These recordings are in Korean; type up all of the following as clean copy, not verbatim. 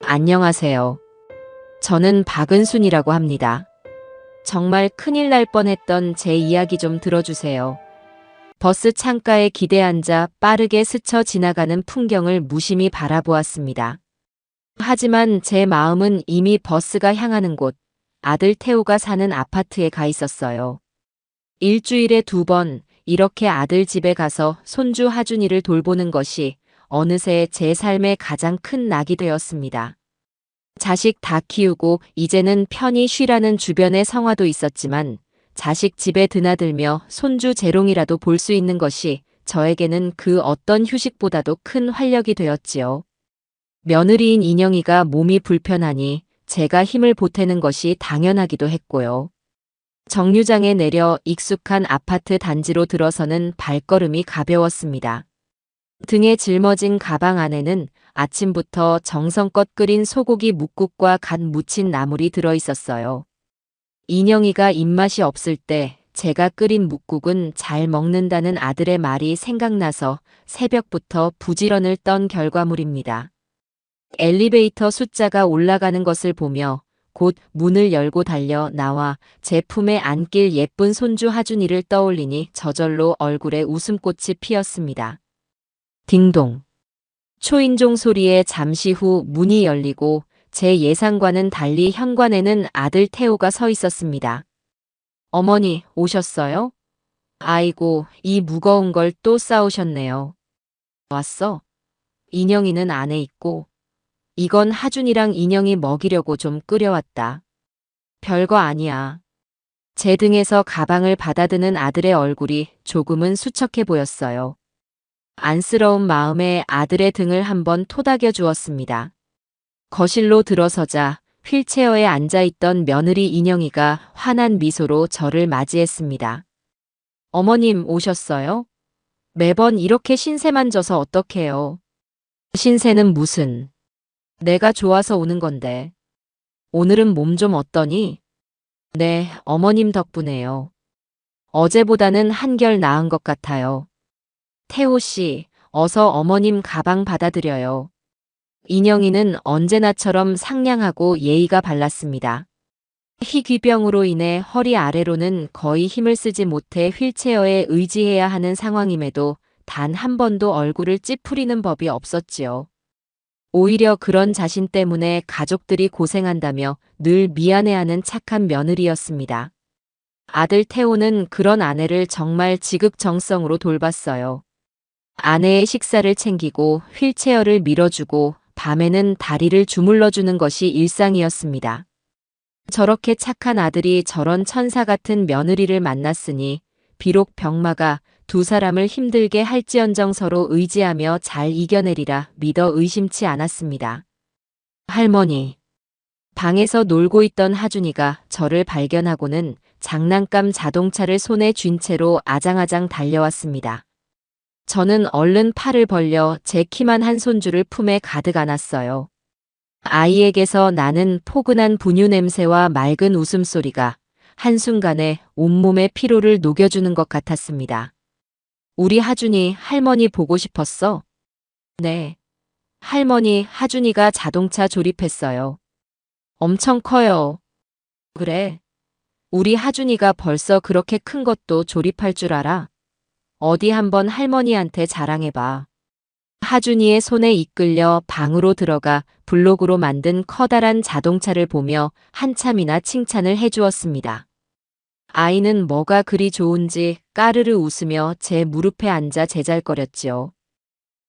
안녕하세요. 저는 박은순이라고 합니다. 정말 큰일 날 뻔했던 제 이야기 좀 들어주세요. 버스 창가에 기대 앉아 빠르게 스쳐 지나가는 풍경을 무심히 바라보았습니다. 하지만 제 마음은 이미 버스가 향하는 곳, 아들 태호가 사는 아파트에 가 있었어요. 일주일에 2번 이렇게 아들 집에 가서 손주 하준이를 돌보는 것이 어느새 제 삶의 가장 큰 낙이 되었습니다. 자식 다 키우고 이제는 편히 쉬라는 주변의 성화도 있었지만 자식 집에 드나들며 손주 재롱이라도 볼 수 있는 것이 저에게는 그 어떤 휴식보다도 큰 활력이 되었지요. 며느리인 인영이가 몸이 불편하니 제가 힘을 보태는 것이 당연하기도 했고요. 정류장에 내려 익숙한 아파트 단지로 들어서는 발걸음이 가벼웠습니다. 등에 짊어진 가방 안에는 아침부터 정성껏 끓인 소고기 뭇국과 갓 무친 나물이 들어 있었어요. 인영이가 입맛이 없을 때 제가 끓인 뭇국은 잘 먹는다는 아들의 말이 생각나서 새벽부터 부지런을 떤 결과물입니다. 엘리베이터 숫자가 올라가는 것을 보며 곧 문을 열고 달려 나와 제 품에 안길 예쁜 손주 하준이를 떠올리니 저절로 얼굴에 웃음꽃이 피었습니다. 딩동. 초인종 소리에 잠시 후 문이 열리고 제 예상과는 달리 현관에는 아들 태호가 서 있었습니다. 어머니, 오셨어요? 아이고, 이 무거운 걸 또 싸우셨네요. 왔어? 인영이는 안에 있고, 이건 하준이랑 인영이 먹이려고 좀 끓여왔다. 별거 아니야. 제 등에서 가방을 받아드는 아들의 얼굴이 조금은 수척해 보였어요. 안쓰러운 마음에 아들의 등을 한번 토닥여 주었습니다. 거실로 들어서자 휠체어에 앉아있던 며느리 인영이가 환한 미소로 저를 맞이했습니다. 어머님 오셨어요? 매번 이렇게 신세만 져서 어떡해요? 신세는 무슨? 내가 좋아서 오는 건데. 오늘은 몸 좀 어떠니? 네, 어머님 덕분에요. 어제보다는 한결 나은 것 같아요. 태호 씨, 어서 어머님 가방 받아드려요. 인영이는 언제나처럼 상냥하고 예의가 발랐습니다. 희귀병으로 인해 허리 아래로는 거의 힘을 쓰지 못해 휠체어에 의지해야 하는 상황임에도 단 한 번도 얼굴을 찌푸리는 법이 없었지요. 오히려 그런 자신 때문에 가족들이 고생한다며 늘 미안해하는 착한 며느리였습니다. 아들 태호는 그런 아내를 정말 지극정성으로 돌봤어요. 아내의 식사를 챙기고 휠체어를 밀어주고 밤에는 다리를 주물러주는 것이 일상이었습니다. 저렇게 착한 아들이 저런 천사 같은 며느리를 만났으니 비록 병마가 두 사람을 힘들게 할지언정 서로 의지하며 잘 이겨내리라 믿어 의심치 않았습니다. 할머니. 방에서 놀고 있던 하준이가 저를 발견하고는 장난감 자동차를 손에 쥔 채로 아장아장 달려왔습니다. 저는 얼른 팔을 벌려 제 키만 한 손주를 품에 가득 안았어요. 아이에게서 나는 포근한 분유 냄새와 맑은 웃음소리가 한순간에 온몸의 피로를 녹여주는 것 같았습니다. 우리 하준이 할머니 보고 싶었어? 네. 할머니, 하준이가 자동차 조립했어요. 엄청 커요. 그래. 우리 하준이가 벌써 그렇게 큰 것도 조립할 줄 알아? 어디 한번 할머니한테 자랑해봐. 하준이의 손에 이끌려 방으로 들어가 블록으로 만든 커다란 자동차를 보며 한참이나 칭찬을 해주었습니다. 아이는 뭐가 그리 좋은지 까르르 웃으며 제 무릎에 앉아 제잘거렸지요.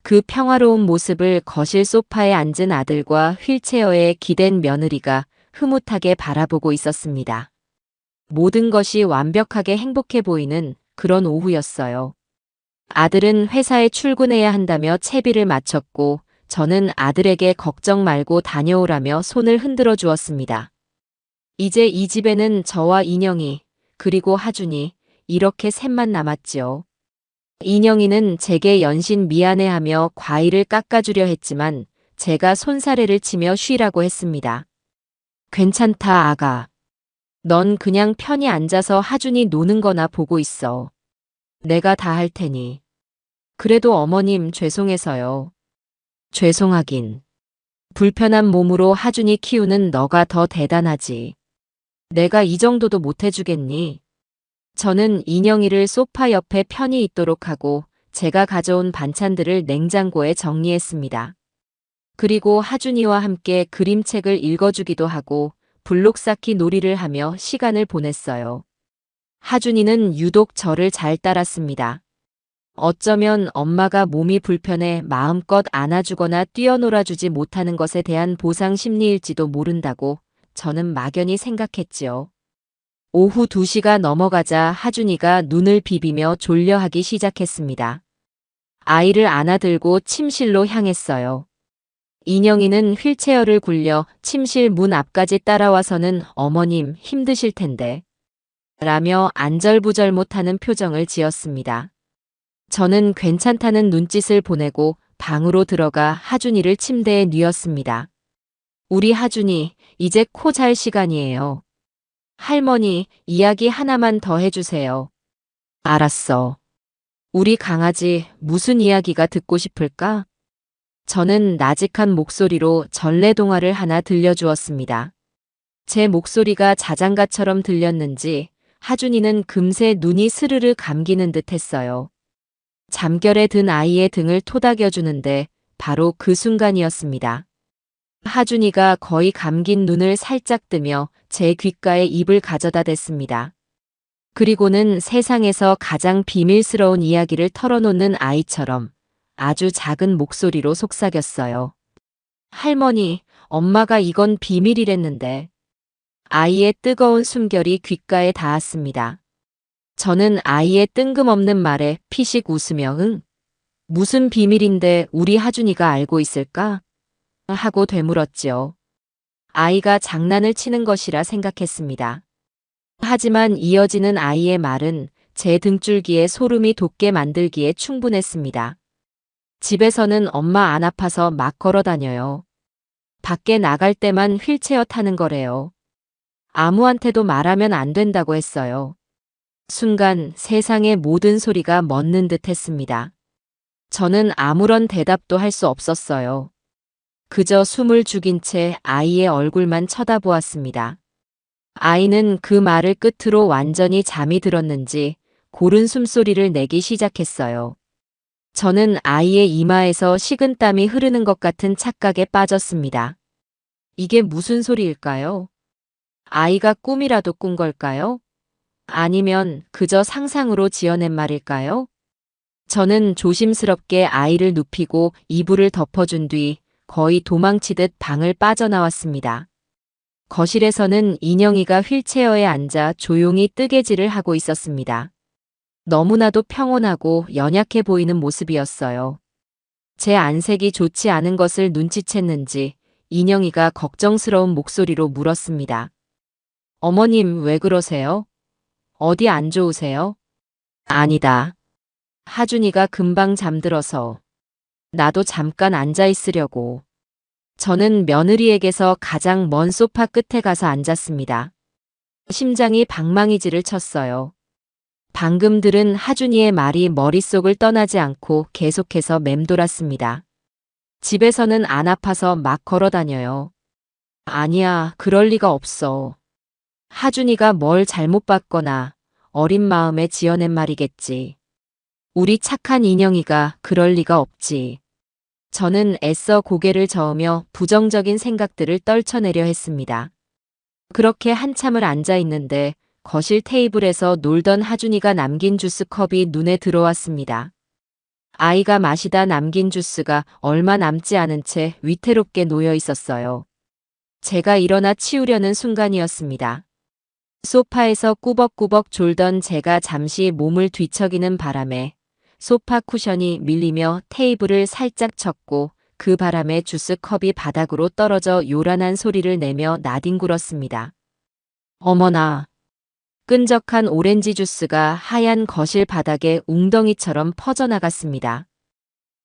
그 평화로운 모습을 거실 소파에 앉은 아들과 휠체어에 기댄 며느리가 흐뭇하게 바라보고 있었습니다. 모든 것이 완벽하게 행복해 보이는 그런 오후였어요. 아들은 회사에 출근해야 한다며 채비를 마쳤고 저는 아들에게 걱정 말고 다녀오라며 손을 흔들어 주었습니다. 이제 이 집에는 저와 인영이 그리고 하준이 이렇게 셋만 남았지요. 인영이는 제게 연신 미안해하며 과일을 깎아주려 했지만 제가 손사래를 치며 쉬라고 했습니다. 괜찮다 아가. 넌 그냥 편히 앉아서 하준이 노는 거나 보고 있어. 내가 다 할 테니. 그래도 어머님 죄송해서요. 죄송하긴. 불편한 몸으로 하준이 키우는 너가 더 대단하지. 내가 이 정도도 못 해주겠니? 저는 인영이를 소파 옆에 편히 있도록 하고 제가 가져온 반찬들을 냉장고에 정리했습니다. 그리고 하준이와 함께 그림책을 읽어주기도 하고 블록 쌓기 놀이를 하며 시간을 보냈어요. 하준이는 유독 저를 잘 따랐습니다. 어쩌면 엄마가 몸이 불편해 마음껏 안아주거나 뛰어놀아주지 못하는 것에 대한 보상 심리일지도 모른다고 저는 막연히 생각했지요. 오후 2시가 넘어가자 하준이가 눈을 비비며 졸려하기 시작했습니다. 아이를 안아들고 침실로 향했어요. 인영이는 휠체어를 굴려 침실 문 앞까지 따라와서는 어머님 힘드실 텐데 라며 안절부절 못하는 표정을 지었습니다. 저는 괜찮다는 눈짓을 보내고 방으로 들어가 하준이를 침대에 뉘었습니다. 우리 하준이 이제 코 잘 시간이에요. 할머니 이야기 하나만 더 해주세요. 알았어. 우리 강아지 무슨 이야기가 듣고 싶을까? 저는 나직한 목소리로 전래동화를 하나 들려주었습니다. 제 목소리가 자장가처럼 들렸는지 하준이는 금세 눈이 스르르 감기는 듯 했어요. 잠결에 든 아이의 등을 토닥여주는데 바로 그 순간이었습니다. 하준이가 거의 감긴 눈을 살짝 뜨며 제 귓가에 입을 가져다 댔습니다. 그리고는 세상에서 가장 비밀스러운 이야기를 털어놓는 아이처럼 아주 작은 목소리로 속삭였어요. 할머니, 엄마가 이건 비밀이랬는데. 아이의 뜨거운 숨결이 귓가에 닿았습니다. 저는 아이의 뜬금없는 말에 피식 웃으며 무슨 비밀인데 우리 하준이가 알고 있을까? 하고 되물었지요. 아이가 장난을 치는 것이라 생각했습니다. 하지만 이어지는 아이의 말은 제 등줄기에 소름이 돋게 만들기에 충분했습니다. 집에서는 엄마 안 아파서 막 걸어 다녀요. 밖에 나갈 때만 휠체어 타는 거래요. 아무한테도 말하면 안 된다고 했어요. 순간 세상의 모든 소리가 멎는 듯 했습니다. 저는 아무런 대답도 할 수 없었어요. 그저 숨을 죽인 채 아이의 얼굴만 쳐다보았습니다. 아이는 그 말을 끝으로 완전히 잠이 들었는지 고른 숨소리를 내기 시작했어요. 저는 아이의 이마에서 식은땀이 흐르는 것 같은 착각에 빠졌습니다. 이게 무슨 소리일까요? 아이가 꿈이라도 꾼 걸까요? 아니면 그저 상상으로 지어낸 말일까요? 저는 조심스럽게 아이를 눕히고 이불을 덮어준 뒤 거의 도망치듯 방을 빠져나왔습니다. 거실에서는 인영이가 휠체어에 앉아 조용히 뜨개질을 하고 있었습니다. 너무나도 평온하고 연약해 보이는 모습이었어요. 제 안색이 좋지 않은 것을 눈치챘는지 인영이가 걱정스러운 목소리로 물었습니다. 어머님 왜 그러세요? 어디 안 좋으세요? 아니다. 하준이가 금방 잠들어서. 나도 잠깐 앉아 있으려고. 저는 며느리에게서 가장 먼 소파 끝에 가서 앉았습니다. 심장이 방망이질을 쳤어요. 방금 들은 하준이의 말이 머릿속을 떠나지 않고 계속해서 맴돌았습니다. 집에서는 안 아파서 막 걸어 다녀요. 아니야, 그럴 리가 없어. 하준이가 뭘 잘못 봤거나 어린 마음에 지어낸 말이겠지. 우리 착한 인영이가 그럴 리가 없지. 저는 애써 고개를 저으며 부정적인 생각들을 떨쳐내려 했습니다. 그렇게 한참을 앉아 있는데 거실 테이블에서 놀던 하준이가 남긴 주스컵이 눈에 들어왔습니다. 아이가 마시다 남긴 주스가 얼마 남지 않은 채 위태롭게 놓여 있었어요. 제가 일어나 치우려는 순간이었습니다. 소파에서 꾸벅꾸벅 졸던 제가 잠시 몸을 뒤척이는 바람에 소파 쿠션이 밀리며 테이블을 살짝 쳤고 그 바람에 주스컵이 바닥으로 떨어져 요란한 소리를 내며 나뒹굴었습니다. 어머나! 끈적한 오렌지 주스가 하얀 거실 바닥에 웅덩이처럼 퍼져나갔습니다.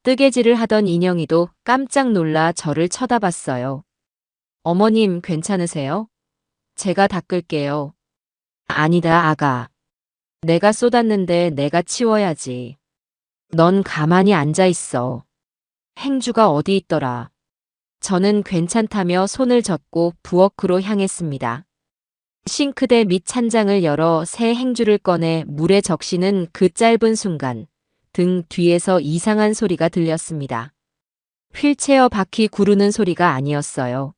뜨개질을 하던 인영이도 깜짝 놀라 저를 쳐다봤어요. 어머님 괜찮으세요? 제가 닦을게요. 아니다 아가. 내가 쏟았는데 내가 치워야지. 넌 가만히 앉아 있어. 행주가 어디 있더라. 저는 괜찮다며 손을 젓고 부엌으로 향했습니다. 싱크대 밑 찬장을 열어 새 행주를 꺼내 물에 적시는 그 짧은 순간 등 뒤에서 이상한 소리가 들렸습니다. 휠체어 바퀴 구르는 소리가 아니었어요.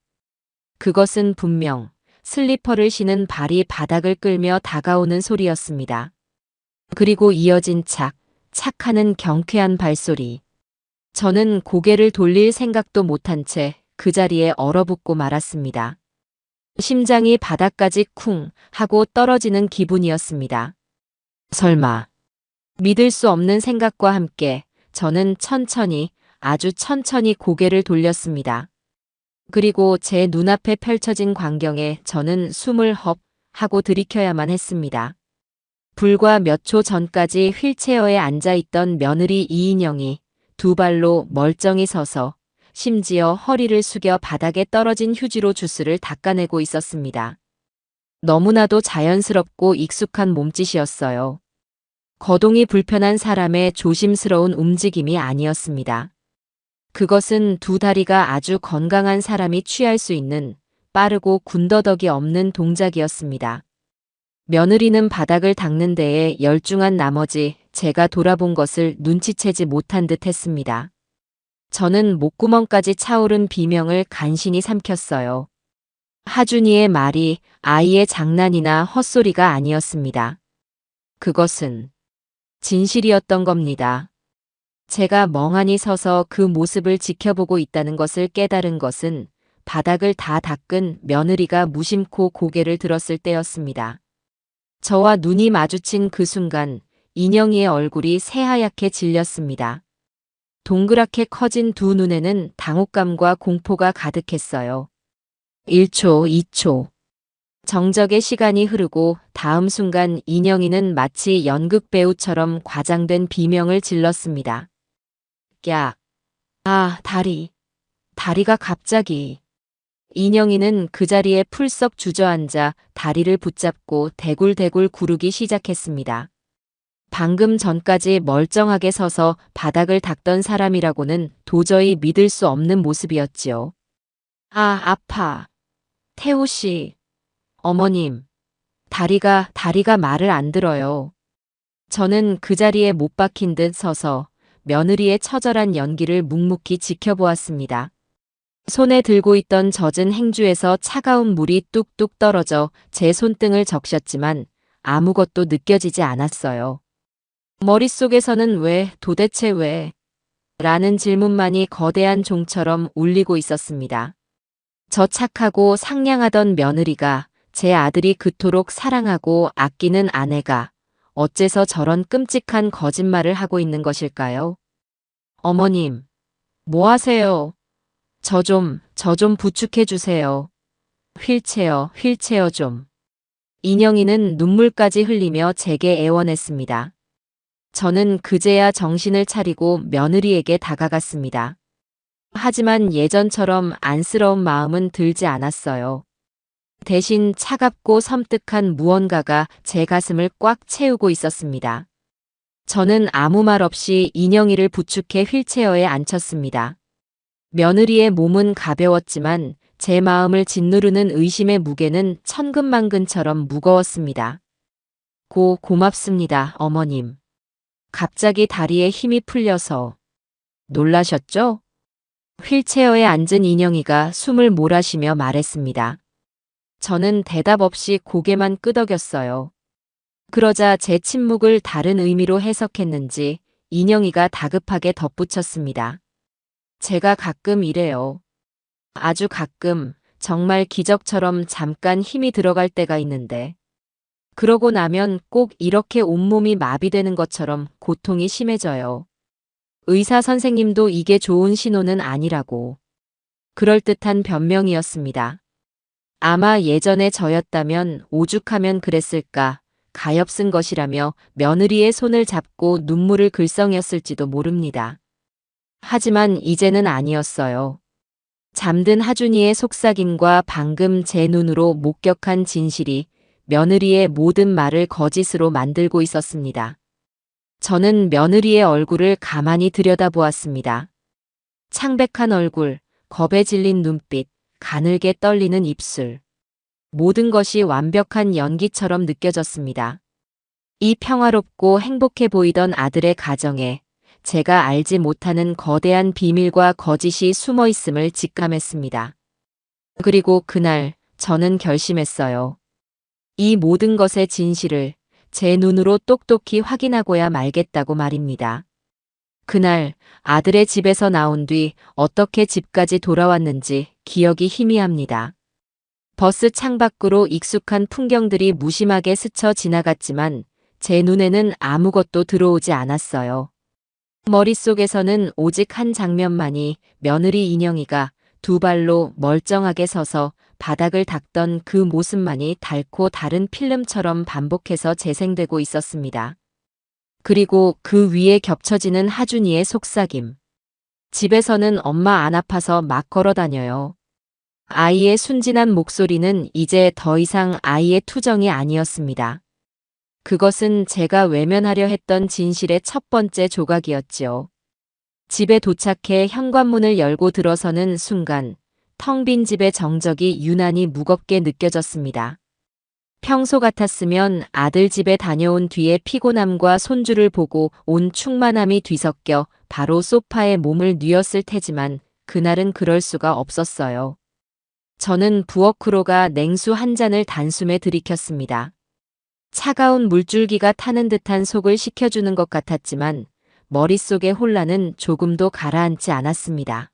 그것은 분명 슬리퍼를 신은 발이 바닥을 끌며 다가오는 소리였습니다. 그리고 이어진 착하는 경쾌한 발소리. 저는 고개를 돌릴 생각도 못한 채 그 자리에 얼어붙고 말았습니다. 심장이 바닥까지 쿵 하고 떨어지는 기분이었습니다. 설마. 믿을 수 없는 생각과 함께 저는 아주 천천히 고개를 돌렸습니다. 그리고 제 눈앞에 펼쳐진 광경에 저는 숨을 헙 하고 들이켜야만 했습니다. 불과 몇 초 전까지 휠체어에 앉아있던 며느리 이인영이 두 발로 멀쩡히 서서 심지어 허리를 숙여 바닥에 떨어진 휴지로 주스를 닦아내고 있었습니다. 너무나도 자연스럽고 익숙한 몸짓이었어요. 거동이 불편한 사람의 조심스러운 움직임이 아니었습니다. 그것은 두 다리가 아주 건강한 사람이 취할 수 있는 빠르고 군더더기 없는 동작이었습니다. 며느리는 바닥을 닦는 데에 열중한 나머지 제가 돌아본 것을 눈치채지 못한 듯 했습니다. 저는 목구멍까지 차오른 비명을 간신히 삼켰어요. 하준이의 말이 아이의 장난이나 헛소리가 아니었습니다. 그것은 진실이었던 겁니다. 제가 멍하니 서서 그 모습을 지켜보고 있다는 것을 깨달은 것은 바닥을 다 닦은 며느리가 무심코 고개를 들었을 때였습니다. 저와 눈이 마주친 그 순간 인영이의 얼굴이 새하얗게 질렸습니다. 동그랗게 커진 두 눈에는 당혹감과 공포가 가득했어요. 1초, 2초. 정적의 시간이 흐르고 다음 순간 인영이는 마치 연극 배우처럼 과장된 비명을 질렀습니다. 야! 아, 다리가 갑자기. 인영이는 그 자리에 풀썩 주저앉아 다리를 붙잡고 대굴대굴 구르기 시작했습니다. 방금 전까지 멀쩡하게 서서 바닥을 닦던 사람이라고는 도저히 믿을 수 없는 모습이었지요. 아, 아파. 태호 씨. 어머님. 다리가 말을 안 들어요. 저는 그 자리에 못 박힌 듯 서서 며느리의 처절한 연기를 묵묵히 지켜보았습니다. 손에 들고 있던 젖은 행주에서 차가운 물이 뚝뚝 떨어져 제 손등을 적셨지만 아무것도 느껴지지 않았어요. 머릿속에서는 도대체 왜? 라는 질문만이 거대한 종처럼 울리고 있었습니다. 저 착하고 상냥하던 며느리가, 제 아들이 그토록 사랑하고 아끼는 아내가 어째서 저런 끔찍한 거짓말을 하고 있는 것일까요? 어머님, 뭐 하세요? 저 좀 부축해 주세요. 휠체어 좀. 인영이는 눈물까지 흘리며 제게 애원했습니다. 저는 그제야 정신을 차리고 며느리에게 다가갔습니다. 하지만 예전처럼 안쓰러운 마음은 들지 않았어요. 대신 차갑고 섬뜩한 무언가가 제 가슴을 꽉 채우고 있었습니다. 저는 아무 말 없이 인영이를 부축해 휠체어에 앉혔습니다. 며느리의 몸은 가벼웠지만 제 마음을 짓누르는 의심의 무게는 천근만근처럼 무거웠습니다. 고맙습니다, 어머님. 갑자기 다리에 힘이 풀려서. 놀라셨죠? 휠체어에 앉은 인영이가 숨을 몰아쉬며 말했습니다. 저는 대답 없이 고개만 끄덕였어요. 그러자 제 침묵을 다른 의미로 해석했는지 인영이가 다급하게 덧붙였습니다. 제가 가끔 이래요. 아주 가끔, 정말 기적처럼 잠깐 힘이 들어갈 때가 있는데. 그러고 나면 꼭 이렇게 온몸이 마비되는 것처럼 고통이 심해져요. 의사 선생님도 이게 좋은 신호는 아니라고. 그럴듯한 변명이었습니다. 아마 예전에 저였다면 오죽하면 그랬을까, 가엾은 것이라며 며느리의 손을 잡고 눈물을 글썽였을지도 모릅니다. 하지만 이제는 아니었어요. 잠든 하준이의 속삭임과 방금 제 눈으로 목격한 진실이 며느리의 모든 말을 거짓으로 만들고 있었습니다. 저는 며느리의 얼굴을 가만히 들여다보았습니다. 창백한 얼굴, 겁에 질린 눈빛, 가늘게 떨리는 입술. 모든 것이 완벽한 연기처럼 느껴졌습니다. 이 평화롭고 행복해 보이던 아들의 가정에 제가 알지 못하는 거대한 비밀과 거짓이 숨어 있음을 직감했습니다. 그리고 그날 저는 결심했어요. 이 모든 것의 진실을 제 눈으로 똑똑히 확인하고야 말겠다고 말입니다. 그날 아들의 집에서 나온 뒤 어떻게 집까지 돌아왔는지 기억이 희미합니다. 버스 창밖으로 익숙한 풍경들이 무심하게 스쳐 지나갔지만 제 눈에는 아무것도 들어오지 않았어요. 머릿속에서는 오직 한 장면만이 며느리 인영이가 두 발로 멀쩡하게 서서 바닥을 닦던 그 모습만이 닳고 다른 필름처럼 반복해서 재생되고 있었습니다. 그리고 그 위에 겹쳐지는 하준이의 속삭임. 집에서는 엄마 안 아파서 막 걸어 다녀요. 아이의 순진한 목소리는 이제 더 이상 아이의 투정이 아니었습니다. 그것은 제가 외면하려 했던 진실의 첫 번째 조각이었지요. 집에 도착해 현관문을 열고 들어서는 순간 텅 빈 집의 정적이 유난히 무겁게 느껴졌습니다. 평소 같았으면 아들 집에 다녀온 뒤에 피곤함과 손주를 보고 온 충만함이 뒤섞여 바로 소파에 몸을 뉘었을 테지만 그날은 그럴 수가 없었어요. 저는 부엌으로 가 냉수 한 잔을 단숨에 들이켰습니다. 차가운 물줄기가 타는 듯한 속을 식혀주는 것 같았지만 머릿속의 혼란은 조금도 가라앉지 않았습니다.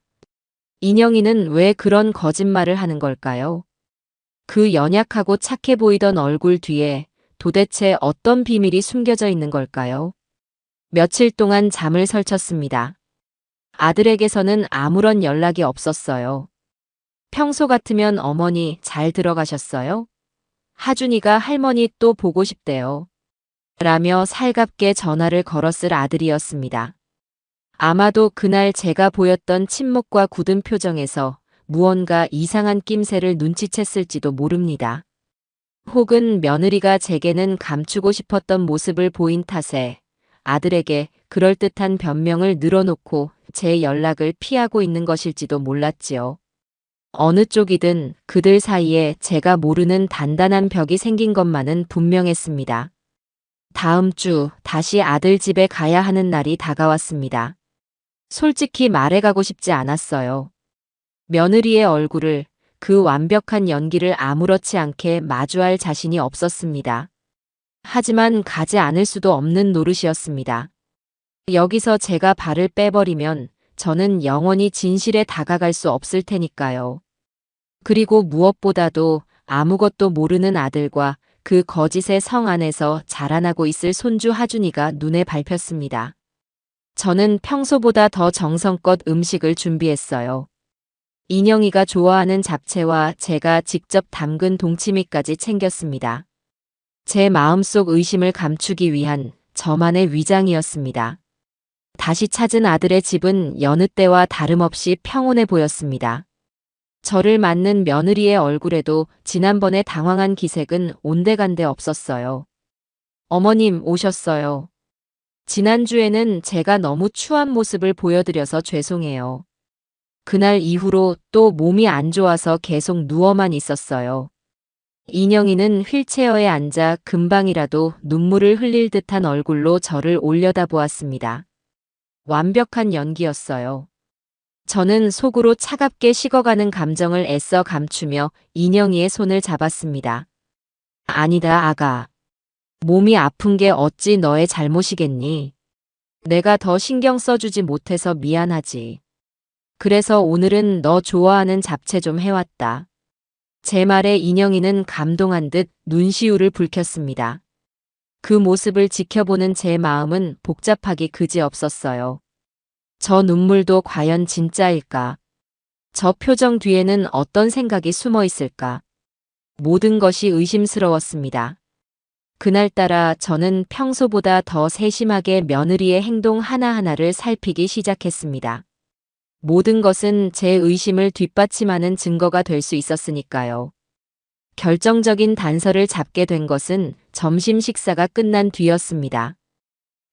인영이는 왜 그런 거짓말을 하는 걸까요? 그 연약하고 착해 보이던 얼굴 뒤에 도대체 어떤 비밀이 숨겨져 있는 걸까요? 며칠 동안 잠을 설쳤습니다. 아들에게서는 아무런 연락이 없었어요. 평소 같으면 어머니 잘 들어가셨어요? 하준이가 할머니 또 보고 싶대요. 라며 살갑게 전화를 걸었을 아들이었습니다. 아마도 그날 제가 보였던 침묵과 굳은 표정에서 무언가 이상한 낌새를 눈치챘을지도 모릅니다. 혹은 며느리가 제게는 감추고 싶었던 모습을 보인 탓에 아들에게 그럴듯한 변명을 늘어놓고 제 연락을 피하고 있는 것일지도 몰랐지요. 어느 쪽이든 그들 사이에 제가 모르는 단단한 벽이 생긴 것만은 분명했습니다. 다음 주 다시 아들 집에 가야 하는 날이 다가왔습니다. 솔직히 말해가고 싶지 않았어요. 며느리의 얼굴을, 그 완벽한 연기를 아무렇지 않게 마주할 자신이 없었습니다. 하지만 가지 않을 수도 없는 노릇이었습니다. 여기서 제가 발을 빼버리면 저는 영원히 진실에 다가갈 수 없을 테니까요. 그리고 무엇보다도 아무것도 모르는 아들과 그 거짓의 성 안에서 자라나고 있을 손주 하준이가 눈에 밟혔습니다. 저는 평소보다 더 정성껏 음식을 준비했어요. 인영이가 좋아하는 잡채와 제가 직접 담근 동치미까지 챙겼습니다. 제 마음속 의심을 감추기 위한 저만의 위장이었습니다. 다시 찾은 아들의 집은 여느 때와 다름없이 평온해 보였습니다. 저를 맞는 며느리의 얼굴에도 지난번에 당황한 기색은 온데간데 없었어요. 어머님 오셨어요. 지난주에는 제가 너무 추한 모습을 보여드려서 죄송해요. 그날 이후로 또 몸이 안 좋아서 계속 누워만 있었어요. 인영이는 휠체어에 앉아 금방이라도 눈물을 흘릴 듯한 얼굴로 저를 올려다보았습니다. 완벽한 연기였어요. 저는 속으로 차갑게 식어가는 감정을 애써 감추며 인영이의 손을 잡았습니다. 아니다, 아가. 몸이 아픈 게 어찌 너의 잘못이겠니? 내가 더 신경 써주지 못해서 미안하지. 그래서 오늘은 너 좋아하는 잡채 좀 해왔다. 제 말에 인영이는 감동한 듯 눈시울을 붉혔습니다. 그 모습을 지켜보는 제 마음은 복잡하기 그지없었어요. 저 눈물도 과연 진짜일까? 저 표정 뒤에는 어떤 생각이 숨어 있을까? 모든 것이 의심스러웠습니다. 그날따라 저는 평소보다 더 세심하게 며느리의 행동 하나하나를 살피기 시작했습니다. 모든 것은 제 의심을 뒷받침하는 증거가 될 수 있었으니까요. 결정적인 단서를 잡게 된 것은 점심 식사가 끝난 뒤였습니다.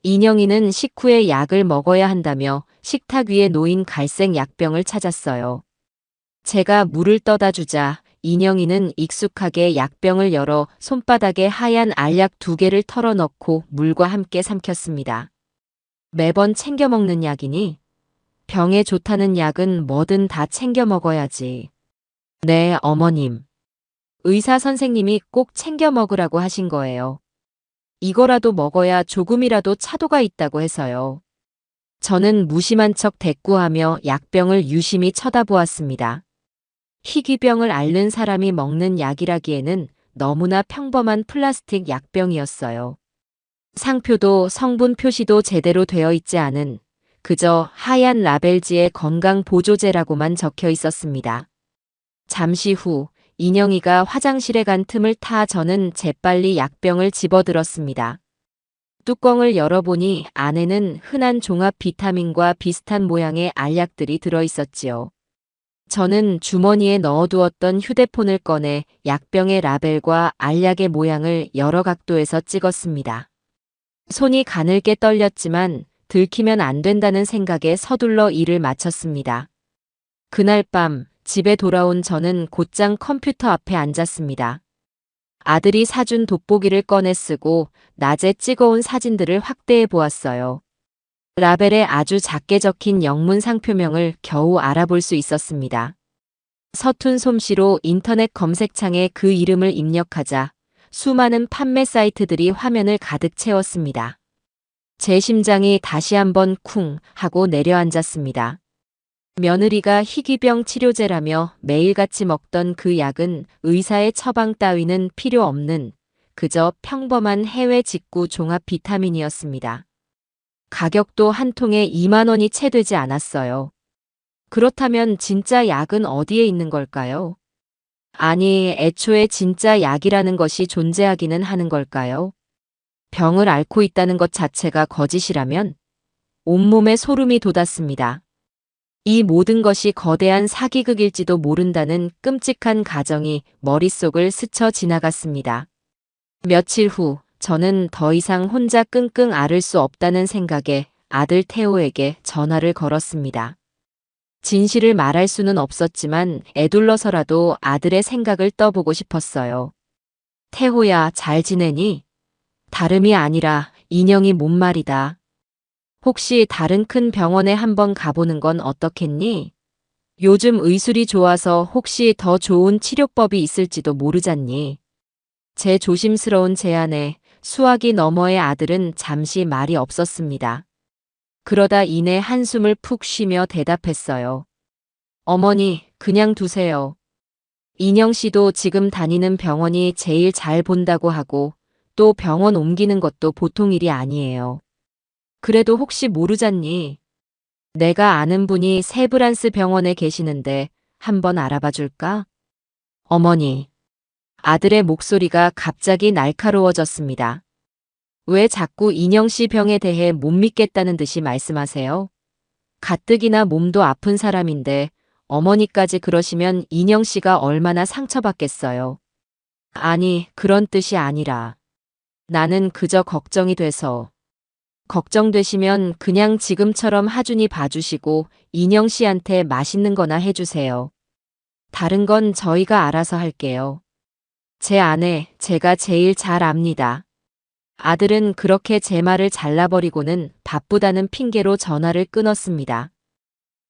인영이는 식후에 약을 먹어야 한다며 식탁 위에 놓인 갈색 약병을 찾았어요. 제가 물을 떠다 주자 인영이는 익숙하게 약병을 열어 손바닥에 하얀 알약 2개를 털어넣고 물과 함께 삼켰습니다. 매번 챙겨 먹는 약이니? 병에 좋다는 약은 뭐든 다 챙겨 먹어야지. 네, 어머님. 의사 선생님이 꼭 챙겨 먹으라고 하신 거예요. 이거라도 먹어야 조금이라도 차도가 있다고 해서요. 저는 무심한 척 대꾸하며 약병을 유심히 쳐다보았습니다. 희귀병을 앓는 사람이 먹는 약이라기에는 너무나 평범한 플라스틱 약병이었어요. 상표도 성분 표시도 제대로 되어 있지 않은 그저 하얀 라벨지에 건강보조제라고만 적혀 있었습니다. 잠시 후 인영이가 화장실에 간 틈을 타 저는 재빨리 약병을 집어들었습니다. 뚜껑을 열어보니 안에는 흔한 종합 비타민과 비슷한 모양의 알약들이 들어있었지요. 저는 주머니에 넣어두었던 휴대폰을 꺼내 약병의 라벨과 알약의 모양을 여러 각도에서 찍었습니다. 손이 가늘게 떨렸지만 들키면 안 된다는 생각에 서둘러 일을 마쳤습니다. 그날 밤 집에 돌아온 저는 곧장 컴퓨터 앞에 앉았습니다. 아들이 사준 돋보기를 꺼내 쓰고 낮에 찍어온 사진들을 확대해 보았어요. 라벨에 아주 작게 적힌 영문 상표명을 겨우 알아볼 수 있었습니다. 서툰 솜씨로 인터넷 검색창에 그 이름을 입력하자 수많은 판매 사이트들이 화면을 가득 채웠습니다. 제 심장이 다시 한번 쿵 하고 내려앉았습니다. 며느리가 희귀병 치료제라며 매일같이 먹던 그 약은 의사의 처방 따위는 필요 없는 그저 평범한 해외 직구 종합 비타민이었습니다. 가격도 한 통에 2만 원이 채 되지 않았어요. 그렇다면 진짜 약은 어디에 있는 걸까요? 아니, 애초에 진짜 약이라는 것이 존재하기는 하는 걸까요? 병을 앓고 있다는 것 자체가 거짓이라면? 온몸에 소름이 돋았습니다. 이 모든 것이 거대한 사기극일지도 모른다는 끔찍한 가정이 머릿속을 스쳐 지나갔습니다. 며칠 후 저는 더 이상 혼자 끙끙 앓을 수 없다는 생각에 아들 태호에게 전화를 걸었습니다. 진실을 말할 수는 없었지만 애둘러서라도 아들의 생각을 떠보고 싶었어요. 태호야, 잘 지내니? 다름이 아니라 인영이 몸 말이다. 혹시 다른 큰 병원에 한번 가보는 건 어떻겠니? 요즘 의술이 좋아서 혹시 더 좋은 치료법이 있을지도 모르잖니. 제 조심스러운 제안에 수화기 너머의 아들은 잠시 말이 없었습니다. 그러다 이내 한숨을 푹 쉬며 대답했어요. 어머니, 그냥 두세요. 인영 씨도 지금 다니는 병원이 제일 잘 본다고 하고 또 병원 옮기는 것도 보통 일이 아니에요. 그래도 혹시 모르잖니. 내가 아는 분이 세브란스 병원에 계시는데 한번 알아봐 줄까? 어머니. 아들의 목소리가 갑자기 날카로워졌습니다. 왜 자꾸 인영 씨 병에 대해 못 믿겠다는 듯이 말씀하세요? 가뜩이나 몸도 아픈 사람인데 어머니까지 그러시면 인영 씨가 얼마나 상처받겠어요. 아니, 그런 뜻이 아니라 나는 그저 걱정이 돼서. 걱정되시면 그냥 지금처럼 하준이 봐주시고 인영 씨한테 맛있는 거나 해주세요. 다른 건 저희가 알아서 할게요. 제 아내, 제가 제일 잘 압니다. 아들은 그렇게 제 말을 잘라버리고는 바쁘다는 핑계로 전화를 끊었습니다.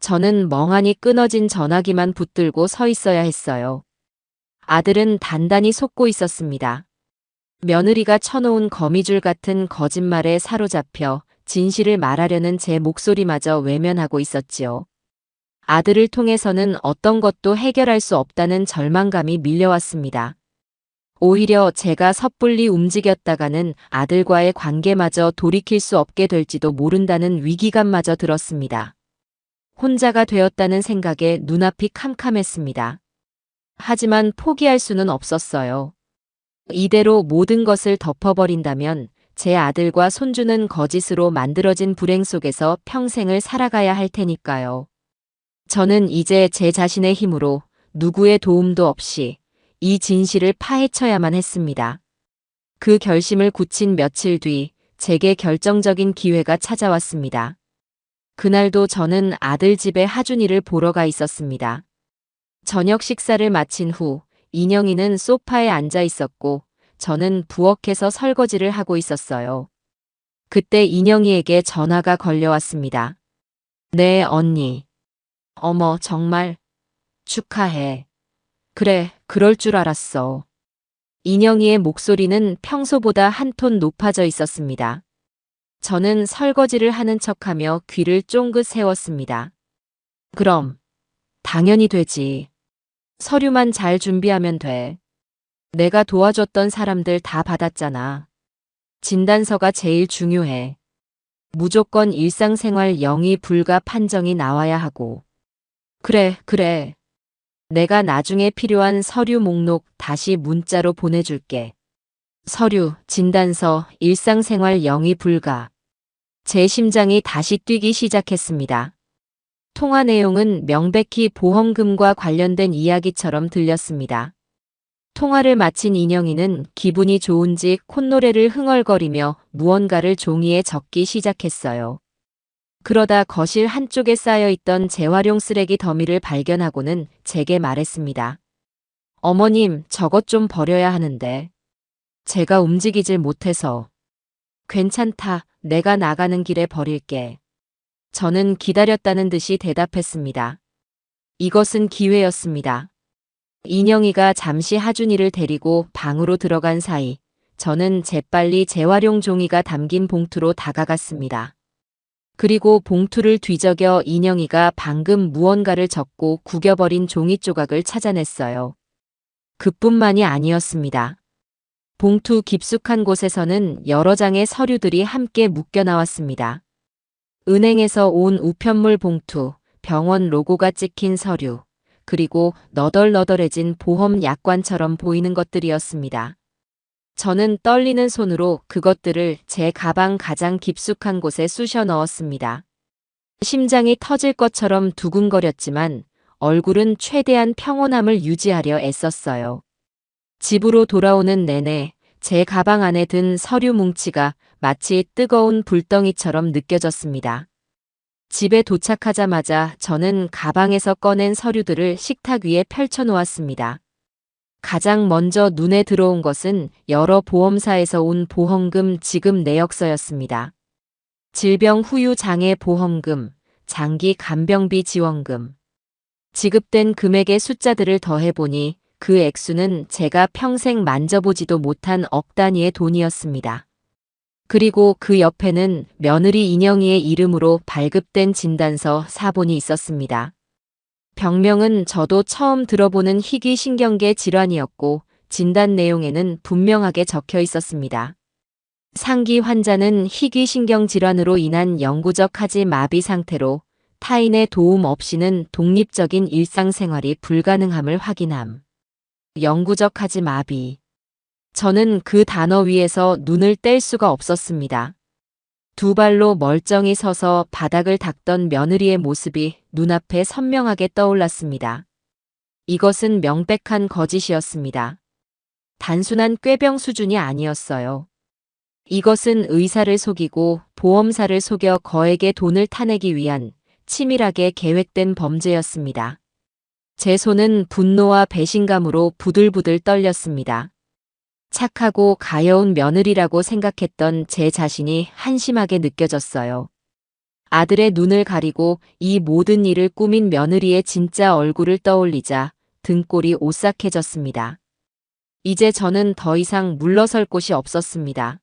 저는 멍하니 끊어진 전화기만 붙들고 서 있어야 했어요. 아들은 단단히 속고 있었습니다. 며느리가 쳐놓은 거미줄 같은 거짓말에 사로잡혀 진실을 말하려는 제 목소리마저 외면하고 있었지요. 아들을 통해서는 어떤 것도 해결할 수 없다는 절망감이 밀려왔습니다. 오히려 제가 섣불리 움직였다가는 아들과의 관계마저 돌이킬 수 없게 될지도 모른다는 위기감마저 들었습니다. 혼자가 되었다는 생각에 눈앞이 캄캄했습니다. 하지만 포기할 수는 없었어요. 이대로 모든 것을 덮어버린다면 제 아들과 손주는 거짓으로 만들어진 불행 속에서 평생을 살아가야 할 테니까요. 저는 이제 제 자신의 힘으로 누구의 도움도 없이 이 진실을 파헤쳐야만 했습니다. 그 결심을 굳힌 며칠 뒤 제게 결정적인 기회가 찾아왔습니다. 그날도 저는 아들 집에 하준이를 보러 가 있었습니다. 저녁 식사를 마친 후 인영이는 소파에 앉아 있었고 저는 부엌에서 설거지를 하고 있었어요. 그때 인영이에게 전화가 걸려왔습니다. 네, 언니. 어머, 정말 축하해. 그래, 그럴 줄 알았어. 인영이의 목소리는 평소보다 한 톤 높아져 있었습니다. 저는 설거지를 하는 척하며 귀를 쫑긋 세웠습니다. 그럼, 당연히 되지. 서류만 잘 준비하면 돼. 내가 도와줬던 사람들 다 받았잖아. 진단서가 제일 중요해. 무조건 일상생활 영위 불가 판정이 나와야 하고. 그래, 그래. 내가 나중에 필요한 서류 목록 다시 문자로 보내줄게. 서류, 진단서, 일상생활 영위 불가. 제 심장이 다시 뛰기 시작했습니다. 통화 내용은 명백히 보험금과 관련된 이야기처럼 들렸습니다. 통화를 마친 인영이는 기분이 좋은지 콧노래를 흥얼거리며 무언가를 종이에 적기 시작했어요. 그러다 거실 한쪽에 쌓여있던 재활용 쓰레기 더미를 발견하고는 제게 말했습니다. 어머님, 저것 좀 버려야 하는데. 제가 움직이질 못해서. 괜찮다, 내가 나가는 길에 버릴게. 저는 기다렸다는 듯이 대답했습니다. 이것은 기회였습니다. 인영이가 잠시 하준이를 데리고 방으로 들어간 사이 저는 재빨리 재활용 종이가 담긴 봉투로 다가갔습니다. 그리고 봉투를 뒤적여 인영이가 방금 무언가를 적고 구겨버린 종이 조각을 찾아냈어요. 그뿐만이 아니었습니다. 봉투 깊숙한 곳에서는 여러 장의 서류들이 함께 묶여 나왔습니다. 은행에서 온 우편물 봉투, 병원 로고가 찍힌 서류, 그리고 너덜너덜해진 보험 약관처럼 보이는 것들이었습니다. 저는 떨리는 손으로 그것들을 제 가방 가장 깊숙한 곳에 쑤셔 넣었습니다. 심장이 터질 것처럼 두근거렸지만 얼굴은 최대한 평온함을 유지하려 애썼어요. 집으로 돌아오는 내내 제 가방 안에 든 서류 뭉치가 마치 뜨거운 불덩이처럼 느껴졌습니다. 집에 도착하자마자 저는 가방에서 꺼낸 서류들을 식탁 위에 펼쳐 놓았습니다. 가장 먼저 눈에 들어온 것은 여러 보험사에서 온 보험금 지급 내역서였습니다. 질병 후유 장애 보험금, 장기 간병비 지원금. 지급된 금액의 숫자들을 더해보니 그 액수는 제가 평생 만져보지도 못한 억 단위의 돈이었습니다. 그리고 그 옆에는 며느리 인영이의 이름으로 발급된 진단서 사본이 있었습니다. 병명은 저도 처음 들어보는 희귀신경계 질환이었고 진단 내용에는 분명하게 적혀 있었습니다. 상기 환자는 희귀신경 질환으로 인한 영구적 하지 마비 상태로 타인의 도움 없이는 독립적인 일상생활이 불가능함을 확인함. 영구적 하지 마비. 저는 그 단어 위에서 눈을 뗄 수가 없었습니다. 두 발로 멀쩡히 서서 바닥을 닦던 며느리의 모습이 눈앞에 선명하게 떠올랐습니다. 이것은 명백한 거짓이었습니다. 단순한 꾀병 수준이 아니었어요. 이것은 의사를 속이고 보험사를 속여 거액의 돈을 타내기 위한 치밀하게 계획된 범죄였습니다. 제 손은 분노와 배신감으로 부들부들 떨렸습니다. 착하고 가여운 며느리라고 생각했던 제 자신이 한심하게 느껴졌어요. 아들의 눈을 가리고 이 모든 일을 꾸민 며느리의 진짜 얼굴을 떠올리자 등골이 오싹해졌습니다. 이제 저는 더 이상 물러설 곳이 없었습니다.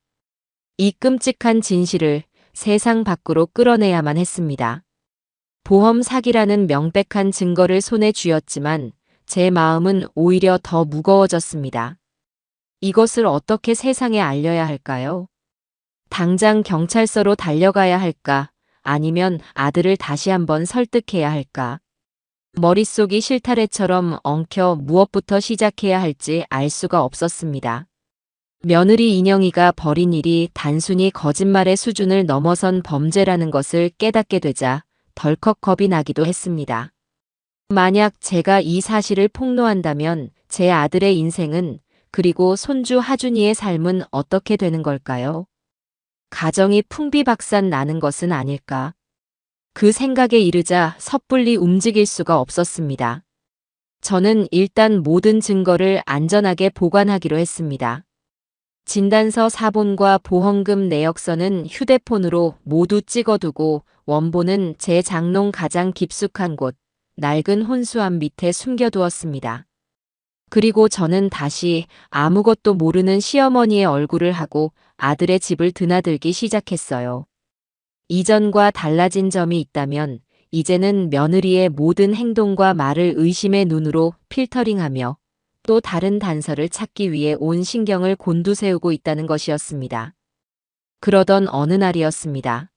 이 끔찍한 진실을 세상 밖으로 끌어내야만 했습니다. 보험 사기라는 명백한 증거를 손에 쥐었지만 제 마음은 오히려 더 무거워졌습니다. 이것을 어떻게 세상에 알려야 할까요? 당장 경찰서로 달려가야 할까? 아니면 아들을 다시 한번 설득해야 할까? 머릿속이 실타래처럼 엉켜 무엇부터 시작해야 할지 알 수가 없었습니다. 며느리 인영이가 벌인 일이 단순히 거짓말의 수준을 넘어선 범죄라는 것을 깨닫게 되자 덜컥 겁이 나기도 했습니다. 만약 제가 이 사실을 폭로한다면 제 아들의 인생은 그리고 손주 하준이의 삶은 어떻게 되는 걸까요? 가정이 풍비박산 나는 것은 아닐까? 그 생각에 이르자 섣불리 움직일 수가 없었습니다. 저는 일단 모든 증거를 안전하게 보관하기로 했습니다. 진단서 사본과 보험금 내역서는 휴대폰으로 모두 찍어두고 원본은 제 장롱 가장 깊숙한 곳, 낡은 혼수함 밑에 숨겨두었습니다. 그리고 저는 다시 아무것도 모르는 시어머니의 얼굴을 하고 아들의 집을 드나들기 시작했어요. 이전과 달라진 점이 있다면 이제는 며느리의 모든 행동과 말을 의심의 눈으로 필터링하며 또 다른 단서를 찾기 위해 온 신경을 곤두세우고 있다는 것이었습니다. 그러던 어느 날이었습니다.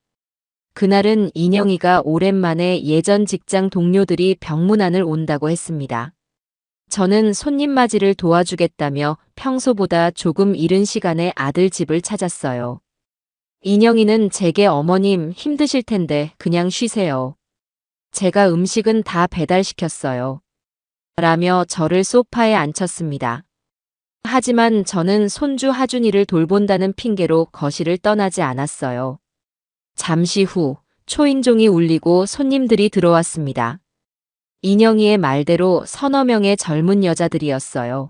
그날은 인영이가 오랜만에 예전 직장 동료들이 병문안을 온다고 했습니다. 저는 손님 맞이를 도와주겠다며 평소보다 조금 이른 시간에 아들 집을 찾았어요. 인영이는 제게 어머님 힘드실 텐데 그냥 쉬세요. 제가 음식은 다 배달시켰어요. 라며 저를 소파에 앉혔습니다. 하지만 저는 손주 하준이를 돌본다는 핑계로 거실을 떠나지 않았어요. 잠시 후 초인종이 울리고 손님들이 들어왔습니다. 인영이의 말대로 서너 명의 젊은 여자들이었어요.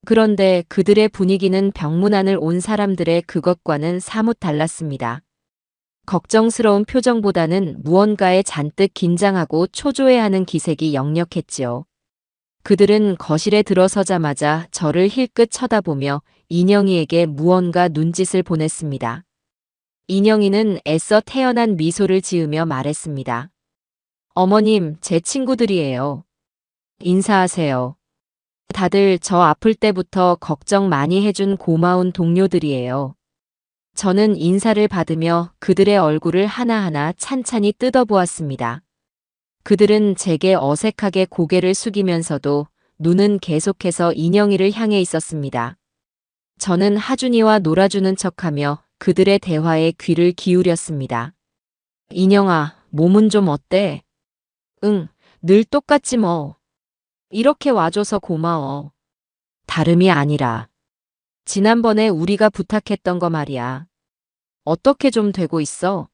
그런데 그들의 분위기는 병문안을 온 사람들의 그것과는 사뭇 달랐습니다. 걱정스러운 표정보다는 무언가에 잔뜩 긴장하고 초조해하는 기색이 역력했지요. 그들은 거실에 들어서자마자 저를 힐끗 쳐다보며 인영이에게 무언가 눈짓을 보냈습니다. 인영이는 애써 태연한 미소를 지으며 말했습니다. 어머님, 제 친구들이에요. 인사하세요. 다들 저 아플 때부터 걱정 많이 해준 고마운 동료들이에요. 저는 인사를 받으며 그들의 얼굴을 하나하나 찬찬히 뜯어보았습니다. 그들은 제게 어색하게 고개를 숙이면서도 눈은 계속해서 인영이를 향해 있었습니다. 저는 하준이와 놀아주는 척하며 그들의 대화에 귀를 기울였습니다. 인영아, 몸은 좀 어때? 응, 늘 똑같지 뭐. 이렇게 와줘서 고마워. 다름이 아니라. 지난번에 우리가 부탁했던 거 말이야. 어떻게 좀 되고 있어?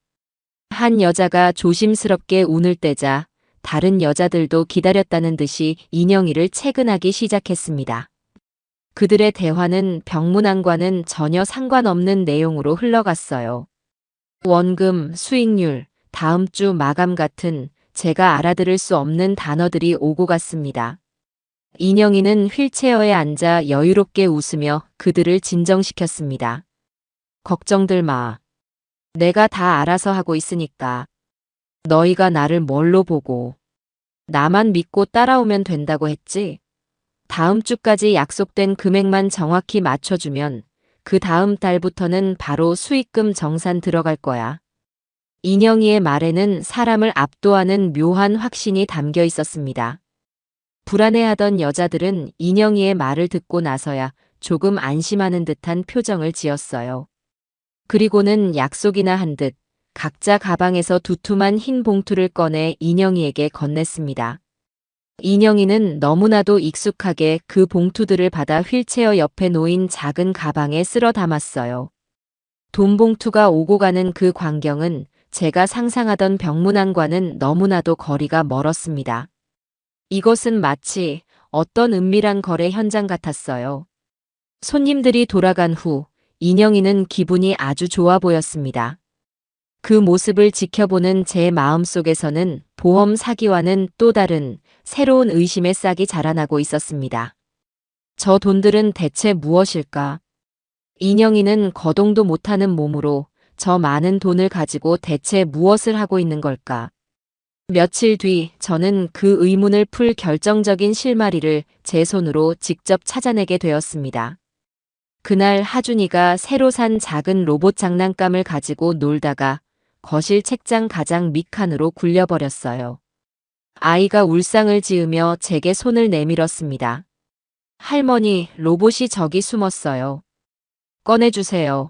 한 여자가 조심스럽게 운을 떼자 다른 여자들도 기다렸다는 듯이 인영이를 채근하기 시작했습니다. 그들의 대화는 병문안과는 전혀 상관없는 내용으로 흘러갔어요. 원금, 수익률, 다음 주 마감 같은 제가 알아들을 수 없는 단어들이 오고 갔습니다. 인영이는 휠체어에 앉아 여유롭게 웃으며 그들을 진정시켰습니다. 걱정들 마. 내가 다 알아서 하고 있으니까. 너희가 나를 뭘로 보고. 나만 믿고 따라오면 된다고 했지? 다음 주까지 약속된 금액만 정확히 맞춰주면 그 다음 달부터는 바로 수익금 정산 들어갈 거야. 인영이의 말에는 사람을 압도하는 묘한 확신이 담겨 있었습니다. 불안해하던 여자들은 인영이의 말을 듣고 나서야 조금 안심하는 듯한 표정을 지었어요. 그리고는 약속이나 한 듯 각자 가방에서 두툼한 흰 봉투를 꺼내 인영이에게 건넸습니다. 인영이는 너무나도 익숙하게 그 봉투들을 받아 휠체어 옆에 놓인 작은 가방에 쓸어 담았어요. 돈 봉투가 오고 가는 그 광경은 제가 상상하던 병문안과는 너무나도 거리가 멀었습니다. 이것은 마치 어떤 은밀한 거래 현장 같았어요. 손님들이 돌아간 후 인영이는 기분이 아주 좋아 보였습니다. 그 모습을 지켜보는 제 마음속에서는 보험 사기와는 또 다른 새로운 의심의 싹이 자라나고 있었습니다. 저 돈들은 대체 무엇일까? 인영이는 거동도 못하는 몸으로 저 많은 돈을 가지고 대체 무엇을 하고 있는 걸까? 며칠 뒤 저는 그 의문을 풀 결정적인 실마리를 제 손으로 직접 찾아내게 되었습니다. 그날 하준이가 새로 산 작은 로봇 장난감을 가지고 놀다가 거실 책장 가장 밑칸으로 굴려버렸어요. 아이가 울상을 지으며 제게 손을 내밀었습니다. 할머니, 로봇이 저기 숨었어요. 꺼내주세요.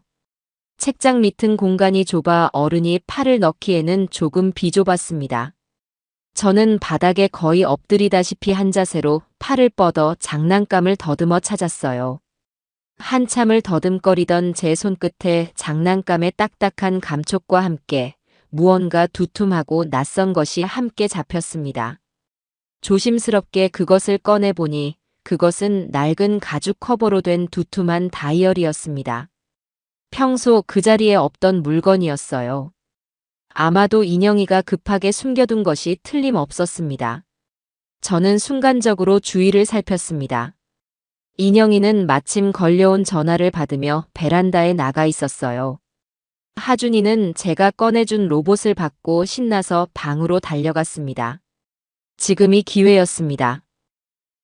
책장 밑은 공간이 좁아 어른이 팔을 넣기에는 조금 비좁았습니다. 저는 바닥에 거의 엎드리다시피 한 자세로 팔을 뻗어 장난감을 더듬어 찾았어요. 한참을 더듬거리던 제 손끝에 장난감의 딱딱한 감촉과 함께 무언가 두툼하고 낯선 것이 함께 잡혔습니다. 조심스럽게 그것을 꺼내보니 그것은 낡은 가죽 커버로 된 두툼한 다이어리였습니다. 평소 그 자리에 없던 물건이었어요. 아마도 인영이가 급하게 숨겨둔 것이 틀림없었습니다. 저는 순간적으로 주위를 살폈습니다. 인영이는 마침 걸려온 전화를 받으며 베란다에 나가 있었어요. 하준이는 제가 꺼내준 로봇을 받고 신나서 방으로 달려갔습니다. 지금이 기회였습니다.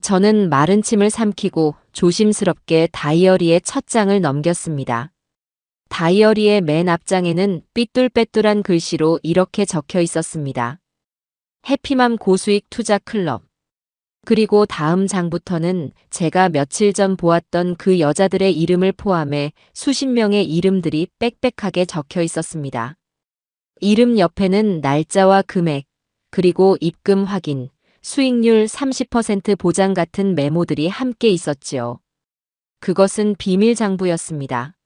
저는 마른 침을 삼키고 조심스럽게 다이어리의 첫 장을 넘겼습니다. 다이어리의 맨 앞장에는 삐뚤빼뚤한 글씨로 이렇게 적혀 있었습니다. 해피맘 고수익 투자 클럽. 그리고 다음 장부터는 제가 며칠 전 보았던 그 여자들의 이름을 포함해 수십 명의 이름들이 빽빽하게 적혀 있었습니다. 이름 옆에는 날짜와 금액, 그리고 입금 확인, 수익률 30% 보장 같은 메모들이 함께 있었지요. 그것은 비밀 장부였습니다.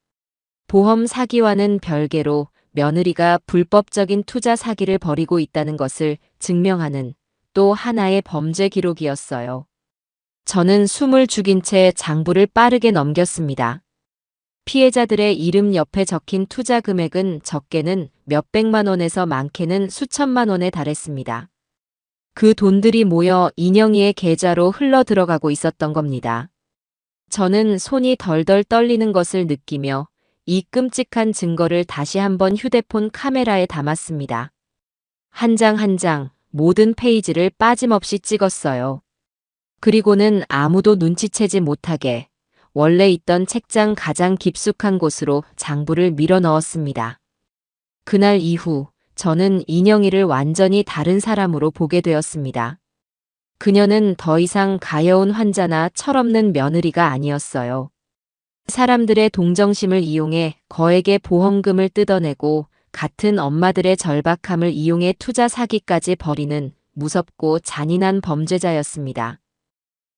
보험 사기와는 별개로 며느리가 불법적인 투자 사기를 벌이고 있다는 것을 증명하는 또 하나의 범죄 기록이었어요. 저는 숨을 죽인 채 장부를 빠르게 넘겼습니다. 피해자들의 이름 옆에 적힌 투자 금액은 적게는 몇백만 원에서 많게는 수천만 원에 달했습니다. 그 돈들이 모여 인영이의 계좌로 흘러 들어가고 있었던 겁니다. 저는 손이 덜덜 떨리는 것을 느끼며 이 끔찍한 증거를 다시 한번 휴대폰 카메라에 담았습니다. 한 장 한 장 모든 페이지를 빠짐없이 찍었어요. 그리고는 아무도 눈치채지 못하게 원래 있던 책장 가장 깊숙한 곳으로 장부를 밀어 넣었습니다. 그날 이후 저는 인영이를 완전히 다른 사람으로 보게 되었습니다. 그녀는 더 이상 가여운 환자나 철없는 며느리가 아니었어요. 사람들의 동정심을 이용해 거액의 보험금을 뜯어내고 같은 엄마들의 절박함을 이용해 투자 사기까지 벌이는 무섭고 잔인한 범죄자였습니다.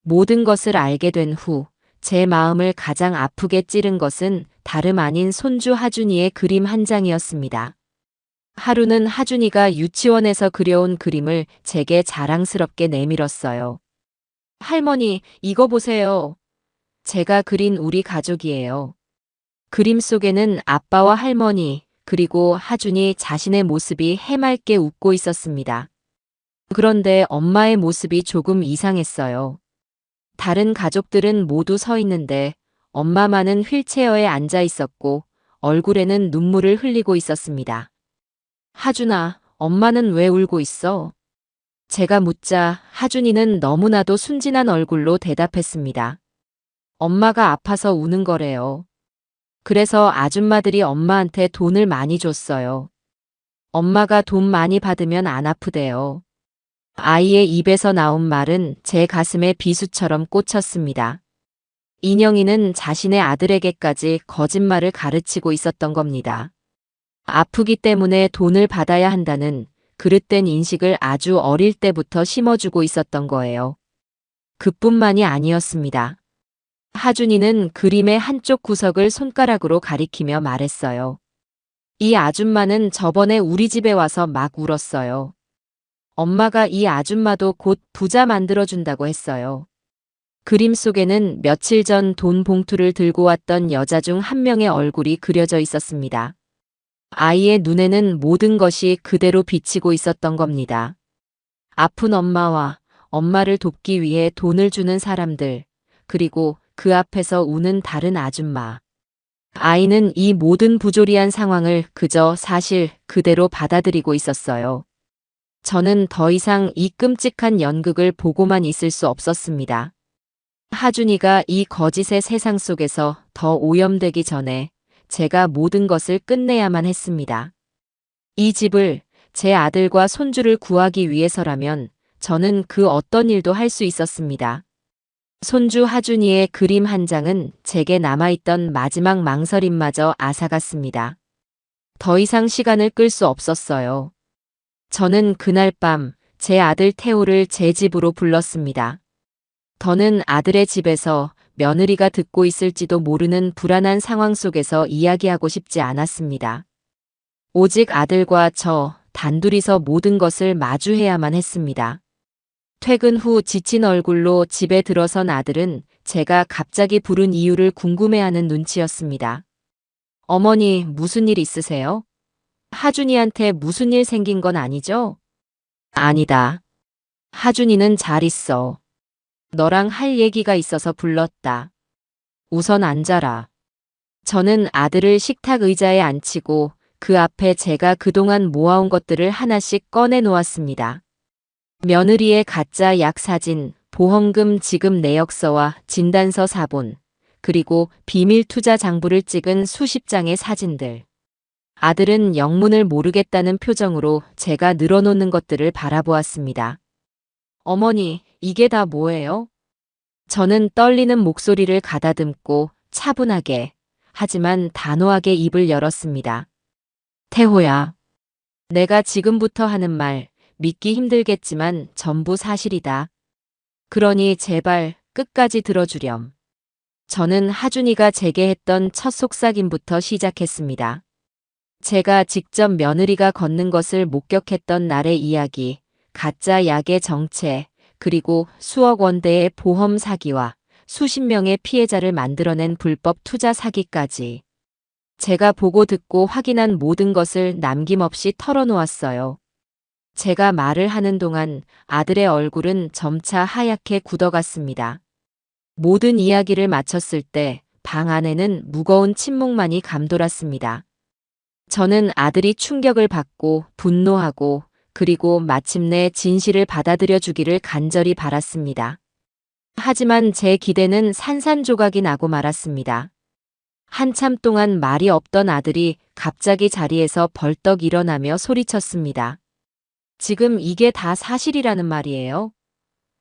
모든 것을 알게 된 후 제 마음을 가장 아프게 찌른 것은 다름 아닌 손주 하준이의 그림 한 장이었습니다. 하루는 하준이가 유치원에서 그려온 그림을 제게 자랑스럽게 내밀었어요. 할머니, 이거 보세요. 제가 그린 우리 가족이에요. 그림 속에는 아빠와 할머니, 그리고 하준이 자신의 모습이 해맑게 웃고 있었습니다. 그런데 엄마의 모습이 조금 이상했어요. 다른 가족들은 모두 서 있는데 엄마만은 휠체어에 앉아 있었고 얼굴에는 눈물을 흘리고 있었습니다. 하준아, 엄마는 왜 울고 있어? 제가 묻자 하준이는 너무나도 순진한 얼굴로 대답했습니다. 엄마가 아파서 우는 거래요. 그래서 아줌마들이 엄마한테 돈을 많이 줬어요. 엄마가 돈 많이 받으면 안 아프대요. 아이의 입에서 나온 말은 제 가슴에 비수처럼 꽂혔습니다. 인영이는 자신의 아들에게까지 거짓말을 가르치고 있었던 겁니다. 아프기 때문에 돈을 받아야 한다는 그릇된 인식을 아주 어릴 때부터 심어주고 있었던 거예요. 그뿐만이 아니었습니다. 하준이는 그림의 한쪽 구석을 손가락으로 가리키며 말했어요. 이 아줌마는 저번에 우리 집에 와서 막 울었어요. 엄마가 이 아줌마도 곧 부자 만들어준다고 했어요. 그림 속에는 며칠 전 돈 봉투를 들고 왔던 여자 중 한 명의 얼굴이 그려져 있었습니다. 아이의 눈에는 모든 것이 그대로 비치고 있었던 겁니다. 아픈 엄마와 엄마를 돕기 위해 돈을 주는 사람들, 그리고 그 앞에서 우는 다른 아줌마. 아이는 이 모든 부조리한 상황을 그저 사실 그대로 받아들이고 있었어요. 저는 더 이상 이 끔찍한 연극을 보고만 있을 수 없었습니다. 하준이가 이 거짓의 세상 속에서 더 오염되기 전에 제가 모든 것을 끝내야만 했습니다. 이 집을 제 아들과 손주를 구하기 위해서라면 저는 그 어떤 일도 할 수 있었습니다. 손주 하준이의 그림 한 장은 제게 남아있던 마지막 망설임마저 앗아갔습니다. 더 이상 시간을 끌 수 없었어요. 저는 그날 밤 제 아들 태호를 제 집으로 불렀습니다. 더는 아들의 집에서 며느리가 듣고 있을지도 모르는 불안한 상황 속에서 이야기하고 싶지 않았습니다. 오직 아들과 저 단둘이서 모든 것을 마주해야만 했습니다. 퇴근 후 지친 얼굴로 집에 들어선 아들은 제가 갑자기 부른 이유를 궁금해하는 눈치였습니다. 어머니, 무슨 일 있으세요? 하준이한테 무슨 일 생긴 건 아니죠? 아니다. 하준이는 잘 있어. 너랑 할 얘기가 있어서 불렀다. 우선 앉아라. 저는 아들을 식탁 의자에 앉히고 그 앞에 제가 그동안 모아온 것들을 하나씩 꺼내 놓았습니다. 며느리의 가짜 약 사진, 보험금 지급 내역서와 진단서 사본, 그리고 비밀 투자 장부를 찍은 수십 장의 사진들. 아들은 영문을 모르겠다는 표정으로 제가 늘어놓는 것들을 바라보았습니다. 어머니, 이게 다 뭐예요? 저는 떨리는 목소리를 가다듬고 차분하게, 하지만 단호하게 입을 열었습니다. 태호야, 내가 지금부터 하는 말, 믿기 힘들겠지만 전부 사실이다. 그러니 제발 끝까지 들어주렴. 저는 하준이가 제게 했던 첫 속삭임부터 시작했습니다. 제가 직접 며느리가 걷는 것을 목격했던 날의 이야기, 가짜 약의 정체, 그리고 수억 원대의 보험 사기와 수십 명의 피해자를 만들어낸 불법 투자 사기까지. 제가 보고 듣고 확인한 모든 것을 남김없이 털어놓았어요. 제가 말을 하는 동안 아들의 얼굴은 점차 하얗게 굳어갔습니다. 모든 이야기를 마쳤을 때 방 안에는 무거운 침묵만이 감돌았습니다. 저는 아들이 충격을 받고 분노하고 그리고 마침내 진실을 받아들여 주기를 간절히 바랐습니다. 하지만 제 기대는 산산조각이 나고 말았습니다. 한참 동안 말이 없던 아들이 갑자기 자리에서 벌떡 일어나며 소리쳤습니다. 지금 이게 다 사실이라는 말이에요?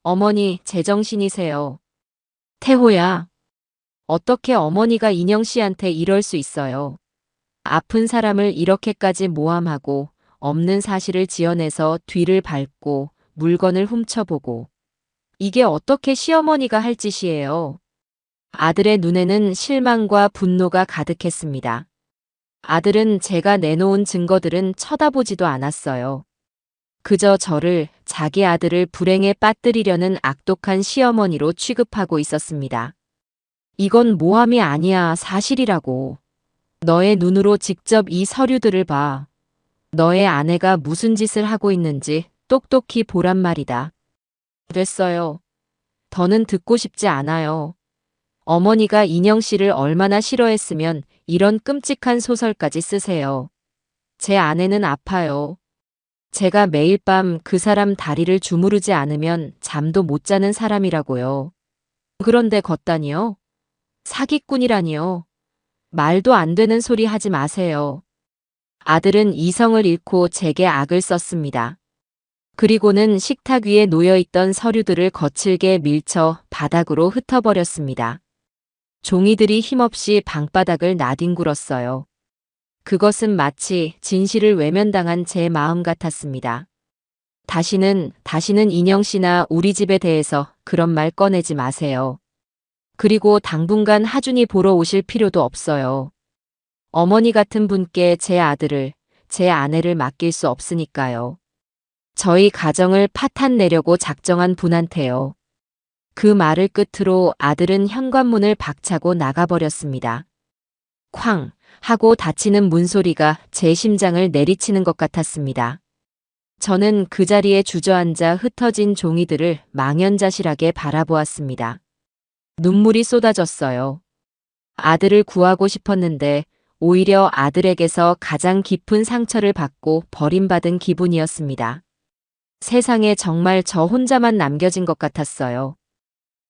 어머니, 제정신이세요. 태호야, 어떻게 어머니가 인영 씨한테 이럴 수 있어요? 아픈 사람을 이렇게까지 모함하고 없는 사실을 지어내서 뒤를 밟고 물건을 훔쳐보고. 이게 어떻게 시어머니가 할 짓이에요? 아들의 눈에는 실망과 분노가 가득했습니다. 아들은 제가 내놓은 증거들은 쳐다보지도 않았어요. 그저 저를, 자기 아들을 불행에 빠뜨리려는 악독한 시어머니로 취급하고 있었습니다. 이건 모함이 아니야, 사실이라고. 너의 눈으로 직접 이 서류들을 봐. 너의 아내가 무슨 짓을 하고 있는지 똑똑히 보란 말이다. 됐어요. 더는 듣고 싶지 않아요. 어머니가 인영 씨를 얼마나 싫어했으면 이런 끔찍한 소설까지 쓰세요. 제 아내는 아파요. 제가 매일 밤 그 사람 다리를 주무르지 않으면 잠도 못 자는 사람이라고요. 그런데 걷다니요? 사기꾼이라니요? 말도 안 되는 소리 하지 마세요. 아들은 이성을 잃고 제게 악을 썼습니다. 그리고는 식탁 위에 놓여있던 서류들을 거칠게 밀쳐 바닥으로 흩어버렸습니다. 종이들이 힘없이 방바닥을 나뒹굴었어요. 그것은 마치 진실을 외면당한 제 마음 같았습니다. 다시는 인영 씨나 우리 집에 대해서 그런 말 꺼내지 마세요. 그리고 당분간 하준이 보러 오실 필요도 없어요. 어머니 같은 분께 제 아들을, 제 아내를 맡길 수 없으니까요. 저희 가정을 파탄 내려고 작정한 분한테요. 그 말을 끝으로 아들은 현관문을 박차고 나가버렸습니다. 쾅 하고 닫히는 문소리가 제 심장을 내리치는 것 같았습니다. 저는 그 자리에 주저앉아 흩어진 종이들을 망연자실하게 바라보았습니다. 눈물이 쏟아졌어요. 아들을 구하고 싶었는데 오히려 아들에게서 가장 깊은 상처를 받고 버림받은 기분이었습니다. 세상에 정말 저 혼자만 남겨진 것 같았어요.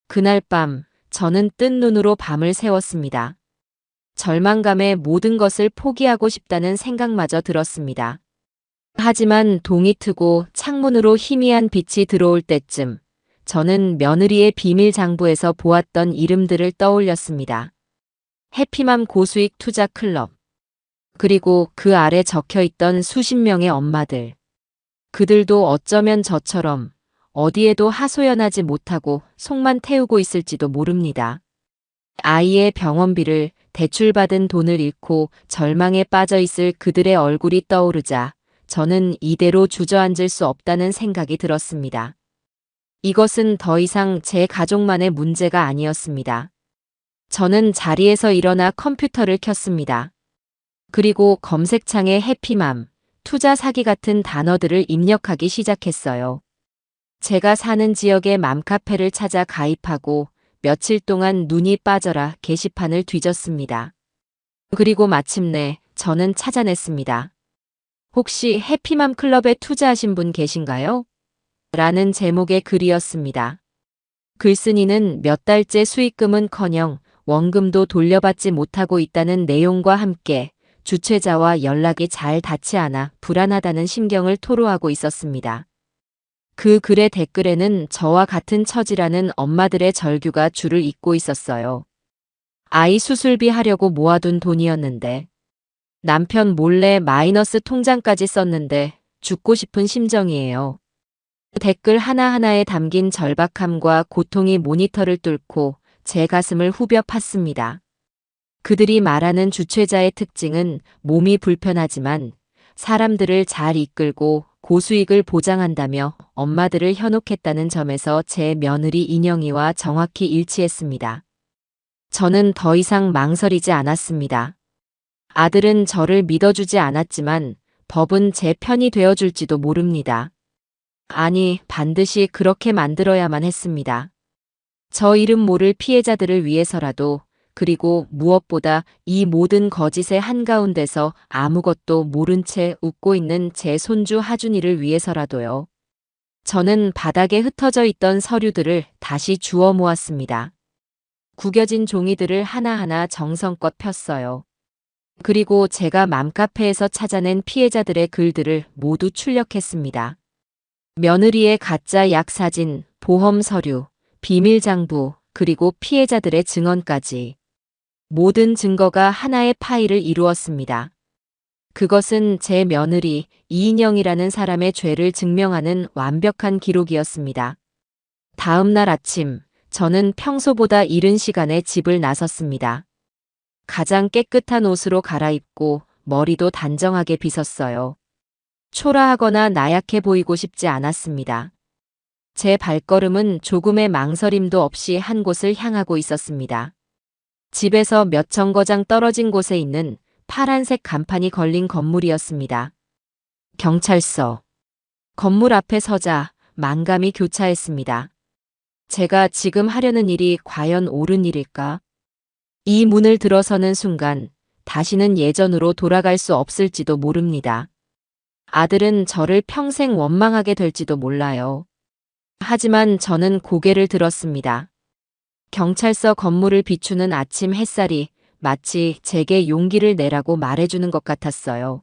그날 밤 저는 뜬 눈으로 밤을 새웠습니다. 절망감에 모든 것을 포기하고 싶다는 생각마저 들었습니다. 하지만 동이 트고 창문으로 희미한 빛이 들어올 때쯤 저는 며느리의 비밀 장부에서 보았던 이름들을 떠올렸습니다. 해피맘 고수익 투자 클럽. 그리고 그 아래 적혀있던 수십 명의 엄마들. 그들도 어쩌면 저처럼 어디에도 하소연하지 못하고 속만 태우고 있을지도 모릅니다. 아이의 병원비를, 대출받은 돈을 잃고 절망에 빠져 있을 그들의 얼굴이 떠오르자 저는 이대로 주저앉을 수 없다는 생각이 들었습니다. 이것은 더 이상 제 가족만의 문제가 아니었습니다. 저는 자리에서 일어나 컴퓨터를 켰습니다. 그리고 검색창에 해피맘, 투자 사기 같은 단어들을 입력하기 시작했어요. 제가 사는 지역의 맘카페를 찾아 가입하고 며칠 동안 눈이 빠져라 게시판을 뒤졌습니다. 그리고 마침내 저는 찾아냈습니다. 혹시 해피맘 클럽에 투자하신 분 계신가요? 라는 제목의 글이었습니다. 글쓴이는 몇 달째 수익금은커녕 원금도 돌려받지 못하고 있다는 내용과 함께 주최자와 연락이 잘 닿지 않아 불안하다는 심경을 토로하고 있었습니다. 그 글의 댓글에는 저와 같은 처지라는 엄마들의 절규가 줄을 잇고 있었어요. 아이 수술비 하려고 모아둔 돈이었는데 남편 몰래 마이너스 통장까지 썼는데 죽고 싶은 심정이에요. 댓글 하나하나에 담긴 절박함과 고통이 모니터를 뚫고 제 가슴을 후벼 팠습니다. 그들이 말하는 주최자의 특징은 몸이 불편하지만 사람들을 잘 이끌고 고수익을 보장한다며 엄마들을 현혹했다는 점에서 제 며느리 인영이와 정확히 일치했습니다. 저는 더 이상 망설이지 않았습니다. 아들은 저를 믿어주지 않았지만 법은 제 편이 되어줄지도 모릅니다. 아니, 반드시 그렇게 만들어야만 했습니다. 저 이름 모를 피해자들을 위해서라도, 그리고 무엇보다 이 모든 거짓의 한가운데서 아무것도 모른 채 웃고 있는 제 손주 하준이를 위해서라도요. 저는 바닥에 흩어져 있던 서류들을 다시 주워 모았습니다. 구겨진 종이들을 하나하나 정성껏 폈어요. 그리고 제가 맘카페에서 찾아낸 피해자들의 글들을 모두 출력했습니다. 며느리의 가짜 약 사진, 보험 서류, 비밀 장부, 그리고 피해자들의 증언까지. 모든 증거가 하나의 파일을 이루었습니다. 그것은 제 며느리 이인영이라는 사람의 죄를 증명하는 완벽한 기록이었습니다. 다음 날 아침, 저는 평소보다 이른 시간에 집을 나섰습니다. 가장 깨끗한 옷으로 갈아입고 머리도 단정하게 빗었어요. 초라하거나 나약해 보이고 싶지 않았습니다. 제 발걸음은 조금의 망설임도 없이 한 곳을 향하고 있었습니다. 집에서 몇 정거장 떨어진 곳에 있는 파란색 간판이 걸린 건물이었습니다. 경찰서. 건물 앞에 서자 만감이 교차했습니다. 제가 지금 하려는 일이 과연 옳은 일일까? 이 문을 들어서는 순간 다시는 예전으로 돌아갈 수 없을지도 모릅니다. 아들은 저를 평생 원망하게 될지도 몰라요. 하지만 저는 고개를 들었습니다. 경찰서 건물을 비추는 아침 햇살이 마치 제게 용기를 내라고 말해주는 것 같았어요.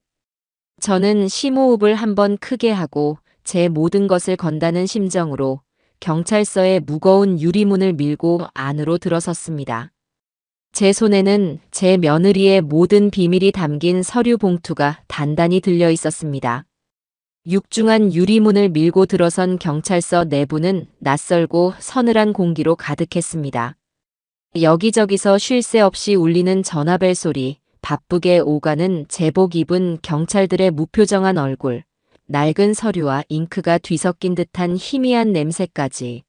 저는 심호흡을 한번 크게 하고 제 모든 것을 건다는 심정으로 경찰서의 무거운 유리문을 밀고 안으로 들어섰습니다. 제 손에는 제 며느리의 모든 비밀이 담긴 서류 봉투가 단단히 들려 있었습니다. 육중한 유리문을 밀고 들어선 경찰서 내부는 낯설고 서늘한 공기로 가득했습니다. 여기저기서 쉴 새 없이 울리는 전화벨 소리, 바쁘게 오가는 제복 입은 경찰들의 무표정한 얼굴, 낡은 서류와 잉크가 뒤섞인 듯한 희미한 냄새까지.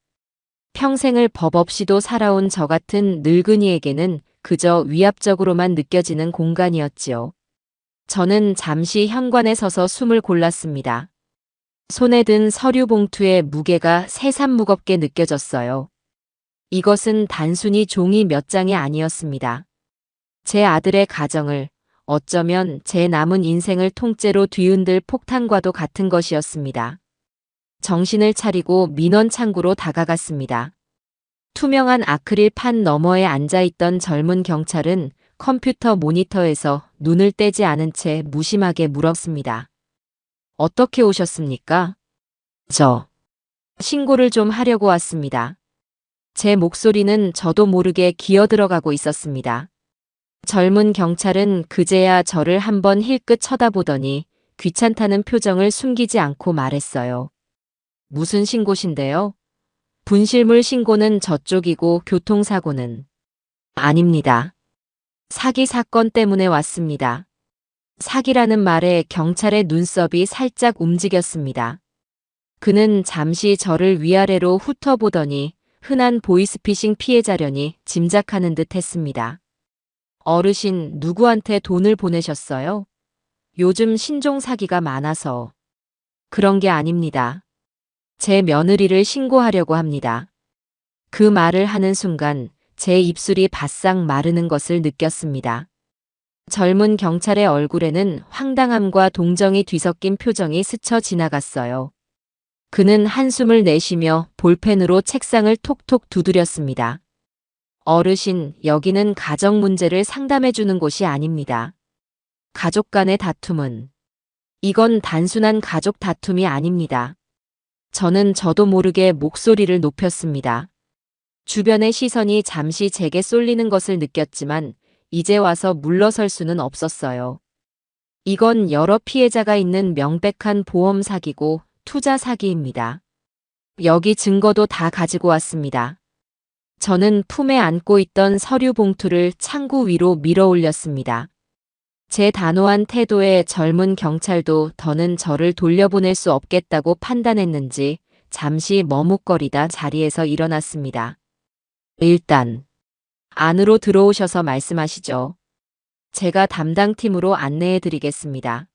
평생을 법 없이도 살아온 저 같은 늙은이에게는 그저 위압적으로만 느껴지는 공간이었지요. 저는 잠시 현관에 서서 숨을 골랐습니다. 손에 든 서류 봉투의 무게가 새삼 무겁게 느껴졌어요. 이것은 단순히 종이 몇 장이 아니었습니다. 제 아들의 가정을, 어쩌면 제 남은 인생을 통째로 뒤흔들 폭탄과도 같은 것이었습니다. 정신을 차리고 민원 창구로 다가갔습니다. 투명한 아크릴 판 너머에 앉아있던 젊은 경찰은 컴퓨터 모니터에서 눈을 떼지 않은 채 무심하게 물었습니다. 어떻게 오셨습니까? 신고를 좀 하려고 왔습니다. 제 목소리는 저도 모르게 기어들어가고 있었습니다. 젊은 경찰은 그제야 저를 한번 힐끗 쳐다보더니 귀찮다는 표정을 숨기지 않고 말했어요. 무슨 신고신데요? 분실물 신고는 저쪽이고 교통사고는 아닙니다. 사기 사건 때문에 왔습니다. 사기라는 말에 경찰의 눈썹이 살짝 움직였습니다. 그는 잠시 저를 위아래로 훑어보더니 흔한 보이스피싱 피해자려니 짐작하는 듯 했습니다. 어르신, 누구한테 돈을 보내셨어요? 요즘 신종 사기가 많아서. 그런 게 아닙니다. 제 며느리를 신고하려고 합니다. 그 말을 하는 순간 제 입술이 바싹 마르는 것을 느꼈습니다. 젊은 경찰의 얼굴에는 황당함과 동정이 뒤섞인 표정이 스쳐 지나갔어요. 그는 한숨을 내쉬며 볼펜으로 책상을 톡톡 두드렸습니다. 어르신, 여기는 가정 문제를 상담해주는 곳이 아닙니다. 가족 간의 다툼은, 이건 단순한 가족 다툼이 아닙니다. 저는 저도 모르게 목소리를 높였습니다. 주변의 시선이 잠시 제게 쏠리는 것을 느꼈지만 이제 와서 물러설 수는 없었어요. 이건 여러 피해자가 있는 명백한 보험 사기고 투자 사기입니다. 여기 증거도 다 가지고 왔습니다. 저는 품에 안고 있던 서류 봉투를 창구 위로 밀어 올렸습니다. 제 단호한 태도에 젊은 경찰도 더는 저를 돌려보낼 수 없겠다고 판단했는지 잠시 머뭇거리다 자리에서 일어났습니다. 일단 안으로 들어오셔서 말씀하시죠. 제가 담당팀으로 안내해 드리겠습니다.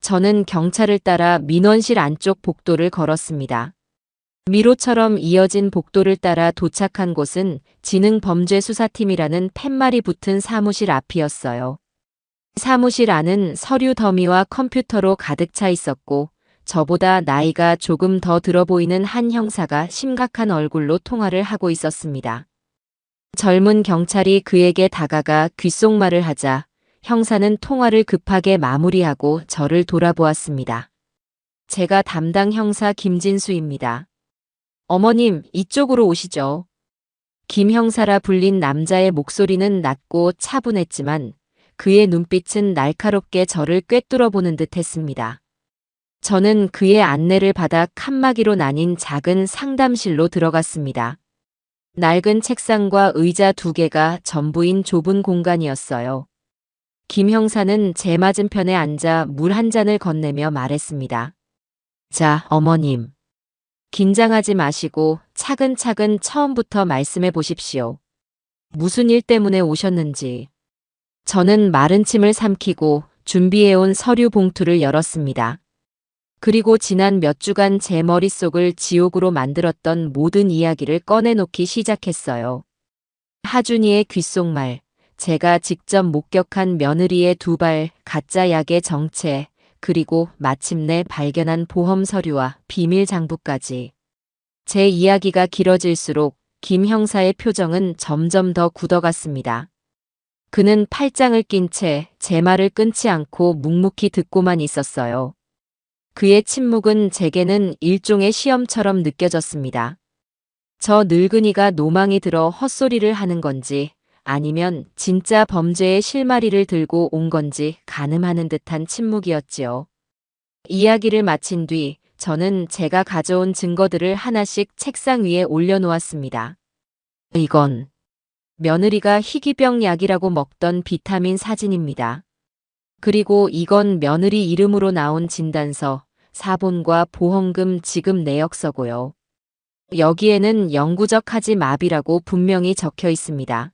저는 경찰을 따라 민원실 안쪽 복도를 걸었습니다. 미로처럼 이어진 복도를 따라 도착한 곳은 지능범죄수사팀이라는 팻말이 붙은 사무실 앞이었어요. 사무실 안은 서류 더미와 컴퓨터로 가득 차 있었고 저보다 나이가 조금 더 들어 보이는 한 형사가 심각한 얼굴로 통화를 하고 있었습니다. 젊은 경찰이 그에게 다가가 귓속말을 하자 형사는 통화를 급하게 마무리하고 저를 돌아보았습니다. 제가 담당 형사 김진수입니다. 어머님, 이쪽으로 오시죠. 김 형사라 불린 남자의 목소리는 낮고 차분했지만 그의 눈빛은 날카롭게 저를 꿰뚫어 보는 듯 했습니다. 저는 그의 안내를 받아 칸막이로 나뉜 작은 상담실로 들어갔습니다. 낡은 책상과 의자 2개가 전부인 좁은 공간이었어요. 김 형사는 제 맞은편에 앉아 물 한 잔을 건네며 말했습니다. 자, 어머님. 긴장하지 마시고 차근차근 처음부터 말씀해 보십시오. 무슨 일 때문에 오셨는지. 저는 마른 침을 삼키고 준비해온 서류 봉투를 열었습니다. 그리고 지난 몇 주간 제 머릿속을 지옥으로 만들었던 모든 이야기를 꺼내놓기 시작했어요. 하준이의 귓속말, 제가 직접 목격한 며느리의 두발, 가짜 약의 정체, 그리고 마침내 발견한 보험 서류와 비밀 장부까지. 제 이야기가 길어질수록 김 형사의 표정은 점점 더 굳어갔습니다. 그는 팔짱을 낀 채 제 말을 끊지 않고 묵묵히 듣고만 있었어요. 그의 침묵은 제게는 일종의 시험처럼 느껴졌습니다. 저 늙은이가 노망이 들어 헛소리를 하는 건지 아니면 진짜 범죄의 실마리를 들고 온 건지 가늠하는 듯한 침묵이었지요. 이야기를 마친 뒤 저는 제가 가져온 증거들을 하나씩 책상 위에 올려놓았습니다. 이건 며느리가 희귀병 약이라고 먹던 비타민 사진입니다. 그리고 이건 며느리 이름으로 나온 진단서, 사본과 보험금 지급 내역서고요. 여기에는 영구적 하지 마비라고 분명히 적혀 있습니다.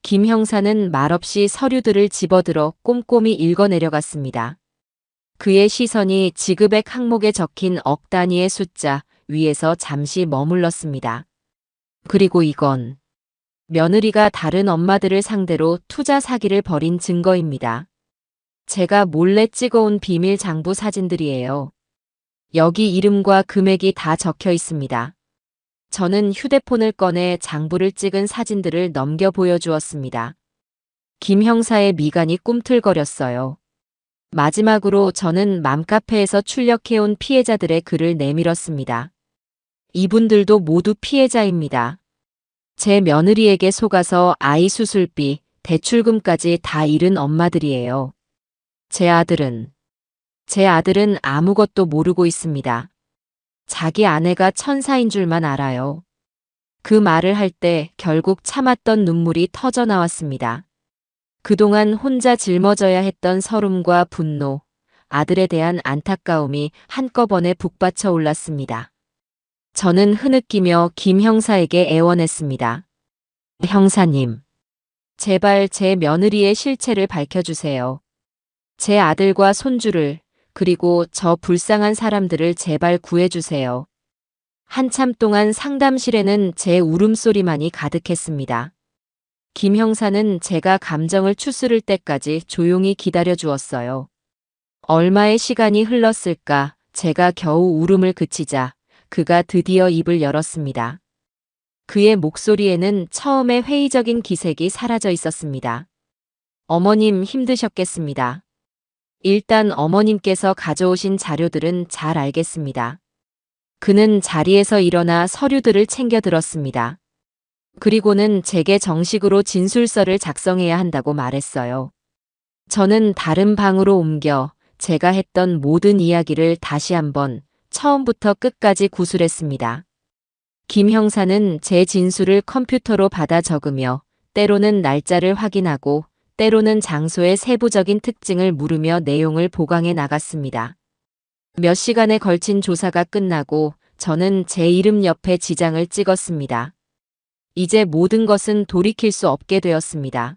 김 형사는 말없이 서류들을 집어들어 꼼꼼히 읽어내려갔습니다. 그의 시선이 지급액 항목에 적힌 억 단위의 숫자 위에서 잠시 머물렀습니다. 그리고 이건 며느리가 다른 엄마들을 상대로 투자 사기를 벌인 증거입니다. 제가 몰래 찍어온 비밀 장부 사진들이에요. 여기 이름과 금액이 다 적혀 있습니다. 저는 휴대폰을 꺼내 장부를 찍은 사진들을 넘겨 보여주었습니다. 김 형사의 미간이 꿈틀거렸어요. 마지막으로 저는 맘카페에서 출력해온 피해자들의 글을 내밀었습니다. 이분들도 모두 피해자입니다. 제 며느리에게 속아서 아이 수술비, 대출금까지 다 잃은 엄마들이에요. 제 아들은 아무것도 모르고 있습니다. 자기 아내가 천사인 줄만 알아요. 그 말을 할 때 결국 참았던 눈물이 터져 나왔습니다. 그동안 혼자 짊어져야 했던 서름과 분노, 아들에 대한 안타까움이 한꺼번에 북받쳐 올랐습니다. 저는 흐느끼며 김 형사에게 애원했습니다. 형사님, 제발 제 며느리의 실체를 밝혀주세요. 제 아들과 손주를, 그리고 저 불쌍한 사람들을 제발 구해주세요. 한참 동안 상담실에는 제 울음소리만이 가득했습니다. 김 형사는 제가 감정을 추스를 때까지 조용히 기다려 주었어요. 얼마의 시간이 흘렀을까 제가 겨우 울음을 그치자 그가 드디어 입을 열었습니다. 그의 목소리에는 처음에 회의적인 기색이 사라져 있었습니다. 어머님 힘드셨겠습니다. 일단 어머님께서 가져오신 자료들은 잘 알겠습니다. 그는 자리에서 일어나 서류들을 챙겨 들었습니다. 그리고는 제게 정식으로 진술서를 작성해야 한다고 말했어요. 저는 다른 방으로 옮겨 제가 했던 모든 이야기를 다시 한번 처음부터 끝까지 구술했습니다. 김 형사는 제 진술을 컴퓨터로 받아 적으며 때로는 날짜를 확인하고 때로는 장소의 세부적인 특징을 물으며 내용을 보강해 나갔습니다. 몇 시간에 걸친 조사가 끝나고 저는 제 이름 옆에 지장을 찍었습니다. 이제 모든 것은 돌이킬 수 없게 되었습니다.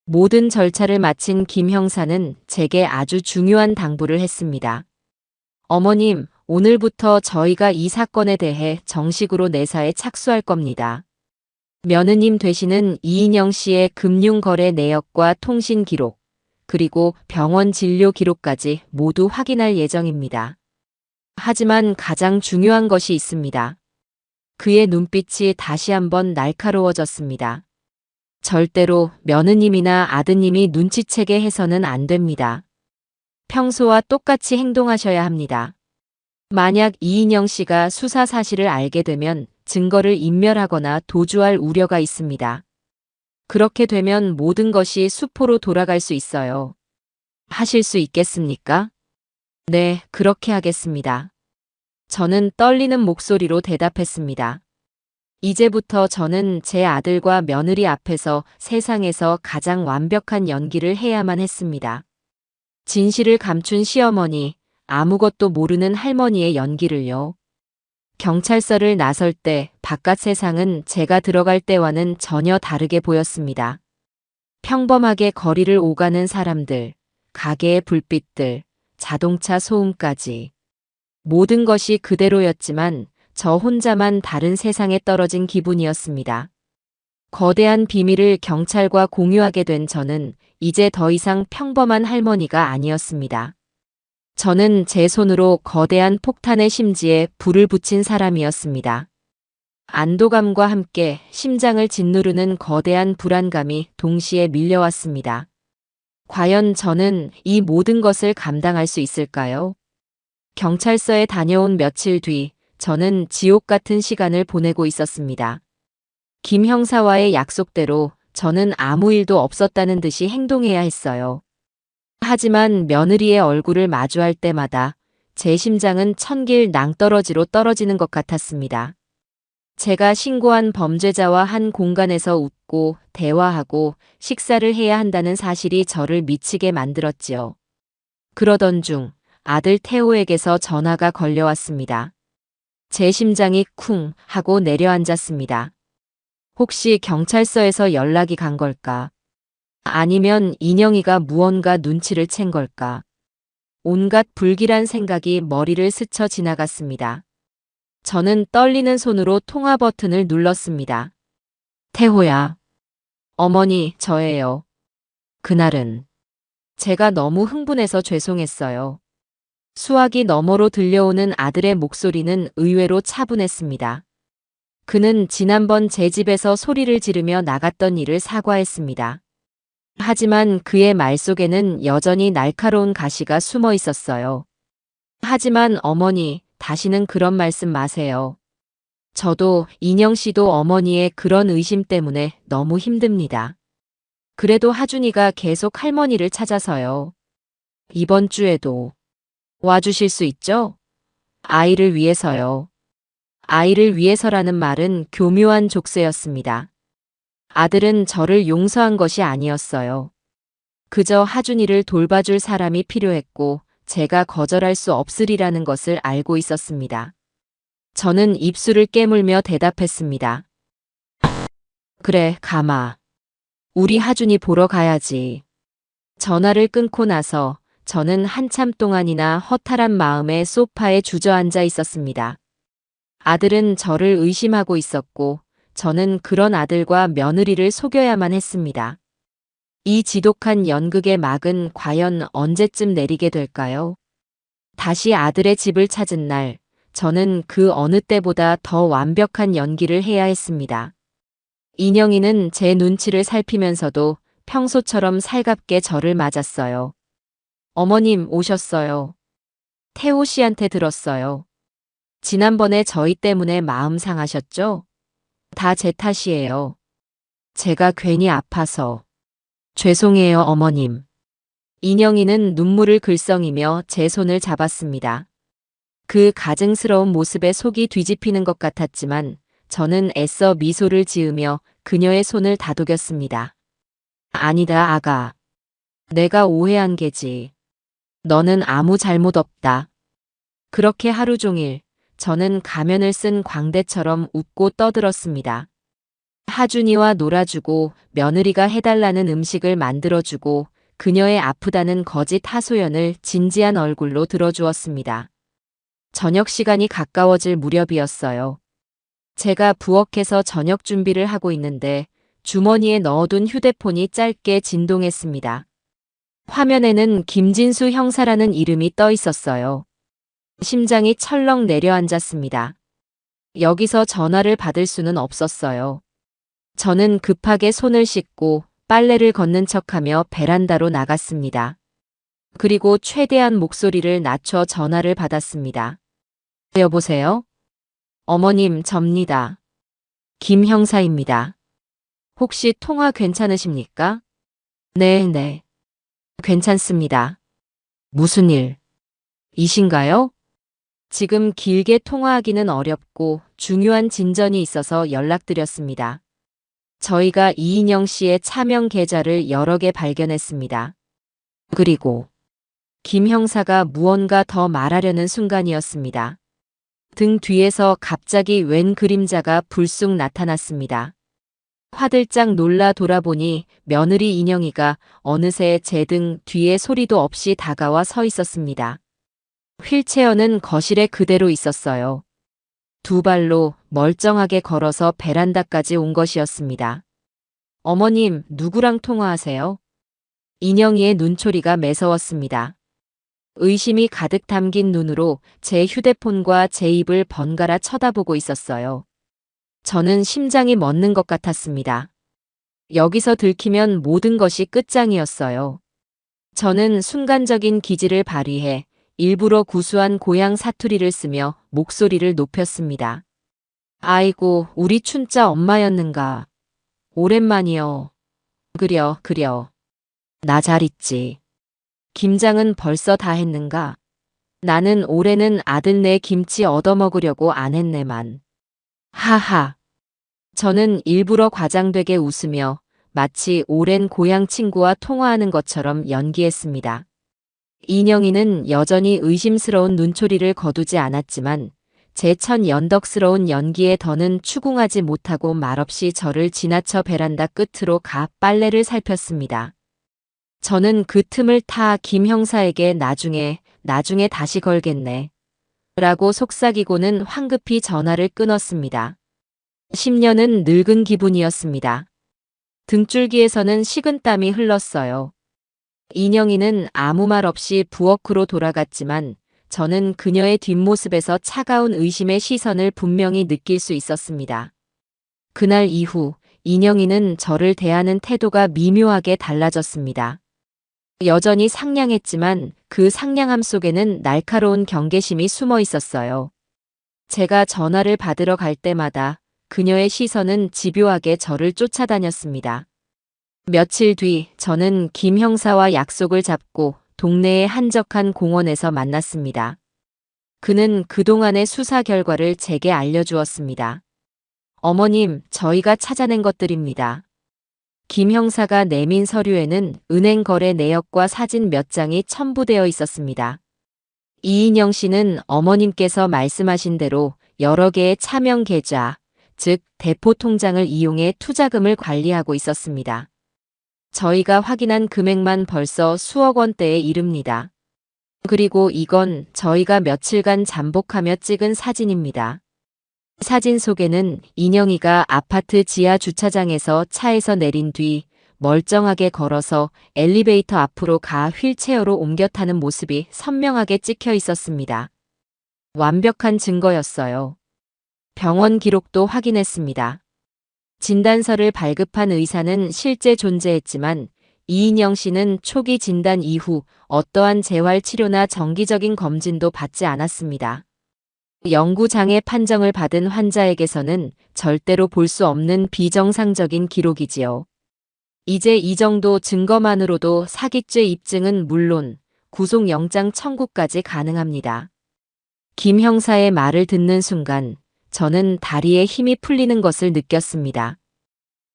모든 절차를 마친 김 형사는 제게 아주 중요한 당부를 했습니다. 어머님, 오늘부터 저희가 이 사건에 대해 정식으로 내사에 착수할 겁니다. 며느님 되시는 이인영 씨의 금융거래 내역과 통신 기록, 그리고 병원 진료 기록까지 모두 확인할 예정입니다. 하지만 가장 중요한 것이 있습니다. 그의 눈빛이 다시 한번 날카로워졌습니다. 절대로 며느님이나 아드님이 눈치채게 해서는 안 됩니다. 평소와 똑같이 행동하셔야 합니다. 만약 이인영 씨가 수사 사실을 알게 되면 증거를 인멸하거나 도주할 우려가 있습니다. 그렇게 되면 모든 것이 수포로 돌아갈 수 있어요. 하실 수 있겠습니까? 네, 그렇게 하겠습니다. 저는 떨리는 목소리로 대답했습니다. 이제부터 저는 제 아들과 며느리 앞에서 세상에서 가장 완벽한 연기를 해야만 했습니다. 진실을 감춘 시어머니, 아무것도 모르는 할머니의 연기를요. 경찰서를 나설 때 바깥 세상은 제가 들어갈 때와는 전혀 다르게 보였습니다. 평범하게 거리를 오가는 사람들, 가게의 불빛들, 자동차 소음까지. 모든 것이 그대로였지만 저 혼자만 다른 세상에 떨어진 기분이었습니다. 거대한 비밀을 경찰과 공유하게 된 저는 이제 더 이상 평범한 할머니가 아니었습니다. 저는 제 손으로 거대한 폭탄의 심지에 불을 붙인 사람이었습니다. 안도감과 함께 심장을 짓누르는 거대한 불안감이 동시에 밀려왔습니다. 과연 저는 이 모든 것을 감당할 수 있을까요? 경찰서에 다녀온 며칠 뒤 저는 지옥 같은 시간을 보내고 있었습니다. 김 형사와의 약속대로 저는 아무 일도 없었다는 듯이 행동해야 했어요. 하지만 며느리의 얼굴을 마주할 때마다 제 심장은 천길 낭떠러지로 떨어지는 것 같았습니다. 제가 신고한 범죄자와 한 공간에서 웃고 대화하고 식사를 해야 한다는 사실이 저를 미치게 만들었지요. 그러던 중 아들 태호에게서 전화가 걸려왔습니다. 제 심장이 쿵 하고 내려앉았습니다. 혹시 경찰서에서 연락이 간 걸까? 아니면 인영이가 무언가 눈치를 챈 걸까? 온갖 불길한 생각이 머리를 스쳐 지나갔습니다. 저는 떨리는 손으로 통화 버튼을 눌렀습니다. 태호야. 어머니, 저예요. 그날은 제가 너무 흥분해서 죄송했어요. 수화기 너머로 들려오는 아들의 목소리는 의외로 차분했습니다. 그는 지난번 제 집에서 소리를 지르며 나갔던 일을 사과했습니다. 하지만 그의 말 속에는 여전히 날카로운 가시가 숨어 있었어요. 하지만 어머니, 다시는 그런 말씀 마세요. 저도 인영 씨도 어머니의 그런 의심 때문에 너무 힘듭니다. 그래도 하준이가 계속 할머니를 찾아서요. 이번 주에도 와주실 수 있죠? 아이를 위해서요. 아이를 위해서라는 말은 교묘한 족쇄였습니다. 아들은 저를 용서한 것이 아니었어요. 그저 하준이를 돌봐줄 사람이 필요했고 제가 거절할 수 없으리라는 것을 알고 있었습니다. 저는 입술을 깨물며 대답했습니다. 그래, 가마. 우리 하준이 보러 가야지. 전화를 끊고 나서 저는 한참 동안이나 허탈한 마음에 소파에 주저앉아 있었습니다. 아들은 저를 의심하고 있었고 저는 그런 아들과 며느리를 속여야만 했습니다. 이 지독한 연극의 막은 과연 언제쯤 내리게 될까요? 다시 아들의 집을 찾은 날, 저는 그 어느 때보다 더 완벽한 연기를 해야 했습니다. 인영이는 제 눈치를 살피면서도 평소처럼 살갑게 저를 맞았어요. 어머님 오셨어요. 태호 씨한테 들었어요. 지난번에 저희 때문에 마음 상하셨죠? 다 제 탓이에요. 제가 괜히 아파서. 죄송해요, 어머님. 인영이는 눈물을 글썽이며 제 손을 잡았습니다. 그 가증스러운 모습에 속이 뒤집히는 것 같았지만 저는 애써 미소를 지으며 그녀의 손을 다독였습니다. 아니다, 아가. 내가 오해한 게지. 너는 아무 잘못 없다. 그렇게 하루 종일 저는 가면을 쓴 광대처럼 웃고 떠들었습니다. 하준이와 놀아주고 며느리가 해달라는 음식을 만들어주고 그녀의 아프다는 거짓 하소연을 진지한 얼굴로 들어주었습니다. 저녁 시간이 가까워질 무렵이었어요. 제가 부엌에서 저녁 준비를 하고 있는데 주머니에 넣어둔 휴대폰이 짧게 진동했습니다. 화면에는 김진수 형사라는 이름이 떠 있었어요. 심장이 철렁 내려앉았습니다. 여기서 전화를 받을 수는 없었어요. 저는 급하게 손을 씻고 빨래를 걷는 척하며 베란다로 나갔습니다. 그리고 최대한 목소리를 낮춰 전화를 받았습니다. 여보세요? 어머님, 접니다. 김 형사입니다. 혹시 통화 괜찮으십니까? 네. 괜찮습니다. 무슨 일? 이신가요? 지금 길게 통화하기는 어렵고 중요한 진전이 있어서 연락드렸습니다. 저희가 이인영 씨의 차명 계좌를 여러 개 발견했습니다. 그리고 김 형사가 무언가 더 말하려는 순간이었습니다. 등 뒤에서 갑자기 웬 그림자가 불쑥 나타났습니다. 화들짝 놀라 돌아보니 며느리 인영이가 어느새 제 등 뒤에 소리도 없이 다가와 서 있었습니다. 휠체어는 거실에 그대로 있었어요. 두 발로 멀쩡하게 걸어서 베란다까지 온 것이었습니다. 어머님, 누구랑 통화하세요? 인영이의 눈초리가 매서웠습니다. 의심이 가득 담긴 눈으로 제 휴대폰과 제 입을 번갈아 쳐다보고 있었어요. 저는 심장이 멎는 것 같았습니다. 여기서 들키면 모든 것이 끝장이었어요. 저는 순간적인 기지를 발휘해 일부러 구수한 고향 사투리를 쓰며 목소리를 높였습니다. 아이고, 우리 춘자 엄마였는가. 오랜만이여. 그려. 나 잘 있지. 김장은 벌써 다 했는가? 나는 올해는 아들네 김치 얻어먹으려고 안 했네만. 하하. 저는 일부러 과장되게 웃으며 마치 오랜 고향 친구와 통화하는 것처럼 연기했습니다. 인영이는 여전히 의심스러운 눈초리를 거두지 않았지만 제 천연덕스러운 연기에 더는 추궁하지 못하고 말없이 저를 지나쳐 베란다 끝으로 가 빨래를 살폈습니다. 저는 그 틈을 타 김 형사에게 나중에 다시 걸겠네. 라고 속삭이고는 황급히 전화를 끊었습니다. 10년은 늙은 기분이었습니다. 등줄기에서는 식은땀이 흘렀어요. 인영이는 아무 말 없이 부엌으로 돌아갔지만 저는 그녀의 뒷모습에서 차가운 의심의 시선을 분명히 느낄 수 있었습니다. 그날 이후 인영이는 저를 대하는 태도가 미묘하게 달라졌습니다. 여전히 상냥했지만 그 상냥함 속에는 날카로운 경계심이 숨어 있었어요. 제가 전화를 받으러 갈 때마다 그녀의 시선은 집요하게 저를 쫓아다녔습니다. 며칠 뒤 저는 김 형사와 약속을 잡고 동네의 한적한 공원에서 만났습니다. 그는 그동안의 수사 결과를 제게 알려주었습니다. 어머님, 저희가 찾아낸 것들입니다. 김 형사가 내민 서류에는 은행 거래 내역과 사진 몇 장이 첨부되어 있었습니다. 이인영 씨는 어머님께서 말씀하신 대로 여러 개의 차명 계좌, 즉 대포 통장을 이용해 투자금을 관리하고 있었습니다. 저희가 확인한 금액만 벌써 수억 원대에 이릅니다. 그리고 이건 저희가 며칠간 잠복하며 찍은 사진입니다. 사진 속에는 인영이가 아파트 지하 주차장에서 차에서 내린 뒤 멀쩡하게 걸어서 엘리베이터 앞으로 가 휠체어로 옮겨 타는 모습이 선명하게 찍혀 있었습니다. 완벽한 증거였어요. 병원 기록도 확인했습니다. 진단서를 발급한 의사는 실제 존재했지만 이인영 씨는 초기 진단 이후 어떠한 재활 치료나 정기적인 검진도 받지 않았습니다. 영구장애 판정을 받은 환자에게서는 절대로 볼 수 없는 비정상적인 기록이지요. 이제 이 정도 증거만으로도 사기죄 입증은 물론 구속영장 청구까지 가능합니다. 김 형사의 말을 듣는 순간 저는 다리에 힘이 풀리는 것을 느꼈습니다.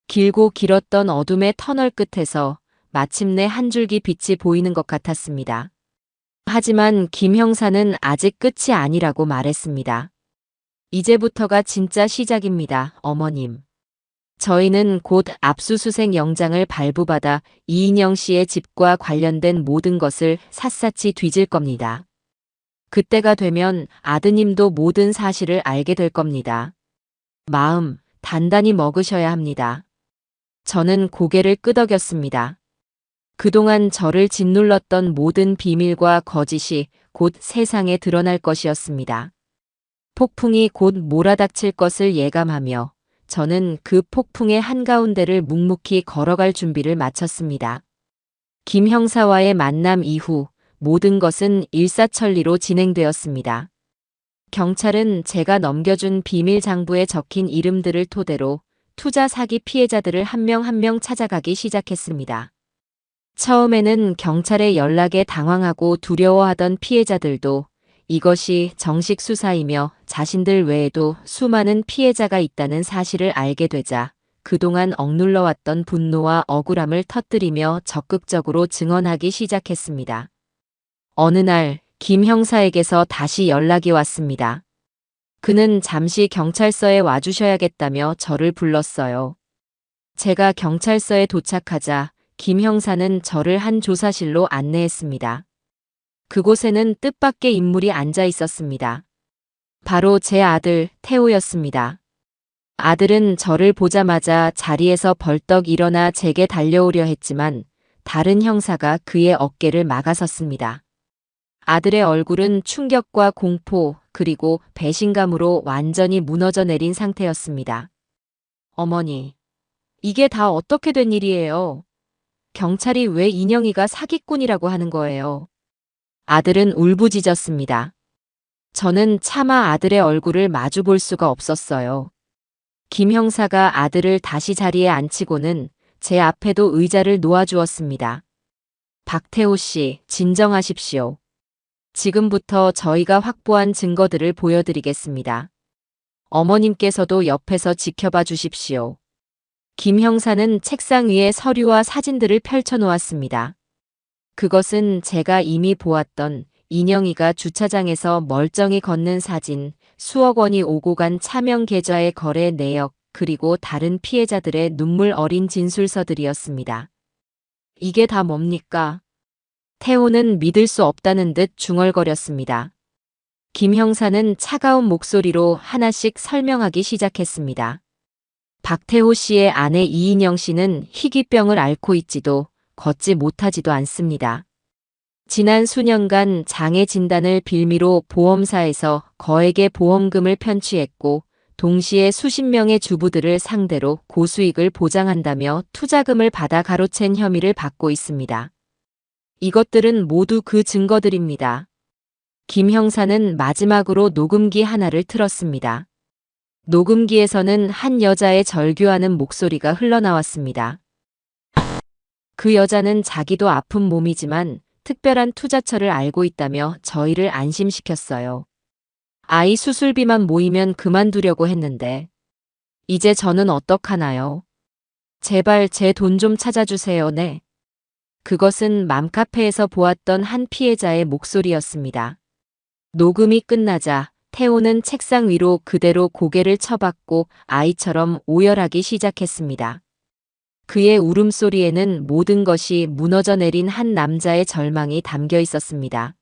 길고 길었던 어둠의 터널 끝에서 마침내 한 줄기 빛이 보이는 것 같았습니다. 하지만 김 형사는 아직 끝이 아니라고 말했습니다. 이제부터가 진짜 시작입니다, 어머님. 저희는 곧 압수수색 영장을 발부받아 이인영 씨의 집과 관련된 모든 것을 샅샅이 뒤질 겁니다. 그때가 되면 아드님도 모든 사실을 알게 될 겁니다. 마음 단단히 먹으셔야 합니다. 저는 고개를 끄덕였습니다. 그동안 저를 짓눌렀던 모든 비밀과 거짓이 곧 세상에 드러날 것이었습니다. 폭풍이 곧 몰아닥칠 것을 예감하며 저는 그 폭풍의 한가운데를 묵묵히 걸어갈 준비를 마쳤습니다. 김 형사와의 만남 이후 모든 것은 일사천리로 진행되었습니다. 경찰은 제가 넘겨준 비밀 장부에 적힌 이름들을 토대로 투자 사기 피해자들을 한 명 한 명 찾아가기 시작했습니다. 처음에는 경찰의 연락에 당황하고 두려워하던 피해자들도 이것이 정식 수사이며 자신들 외에도 수많은 피해자가 있다는 사실을 알게 되자 그동안 억눌러왔던 분노와 억울함을 터뜨리며 적극적으로 증언하기 시작했습니다. 어느 날 김 형사에게서 다시 연락이 왔습니다. 그는 잠시 경찰서에 와주셔야겠다며 저를 불렀어요. 제가 경찰서에 도착하자 김 형사는 저를 한 조사실로 안내했습니다. 그곳에는 뜻밖의 인물이 앉아 있었습니다. 바로 제 아들 태호였습니다. 아들은 저를 보자마자 자리에서 벌떡 일어나 제게 달려오려 했지만 다른 형사가 그의 어깨를 막아섰습니다. 아들의 얼굴은 충격과 공포 그리고 배신감으로 완전히 무너져 내린 상태였습니다. 어머니, 이게 다 어떻게 된 일이에요? 경찰이 왜 인영이가 사기꾼이라고 하는 거예요? 아들은 울부짖었습니다. 저는 차마 아들의 얼굴을 마주 볼 수가 없었어요. 김 형사가 아들을 다시 자리에 앉히고는 제 앞에도 의자를 놓아주었습니다. 박태호 씨, 진정하십시오. 지금부터 저희가 확보한 증거들을 보여드리겠습니다. 어머님께서도 옆에서 지켜봐 주십시오. 김 형사는 책상 위에 서류와 사진들을 펼쳐놓았습니다. 그것은 제가 이미 보았던 인영이가 주차장에서 멀쩡히 걷는 사진, 수억 원이 오고 간 차명 계좌의 거래 내역, 그리고 다른 피해자들의 눈물 어린 진술서들이었습니다. 이게 다 뭡니까? 태호는 믿을 수 없다는 듯 중얼거렸습니다. 김 형사는 차가운 목소리로 하나씩 설명하기 시작했습니다. 박태호 씨의 아내 이인영 씨는 희귀병을 앓고 있지도 걷지 못하지도 않습니다. 지난 수년간 장애 진단을 빌미로 보험사에서 거액의 보험금을 편취했고 동시에 수십 명의 주부들을 상대로 고수익을 보장한다며 투자금을 받아 가로챈 혐의를 받고 있습니다. 이것들은 모두 그 증거들입니다. 김 형사는 마지막으로 녹음기 하나를 틀었습니다. 녹음기에서는 한 여자의 절규하는 목소리가 흘러나왔습니다. 그 여자는 자기도 아픈 몸이지만 특별한 투자처를 알고 있다며 저희를 안심시켰어요. 아이 수술비만 모이면 그만두려고 했는데 이제 저는 어떡하나요? 제발 제 돈 좀 찾아주세요. 네. 그것은 맘카페에서 보았던 한 피해자의 목소리였습니다. 녹음이 끝나자 태호는 책상 위로 그대로 고개를 쳐박고 아이처럼 오열하기 시작했습니다. 그의 울음소리에는 모든 것이 무너져 내린 한 남자의 절망이 담겨 있었습니다.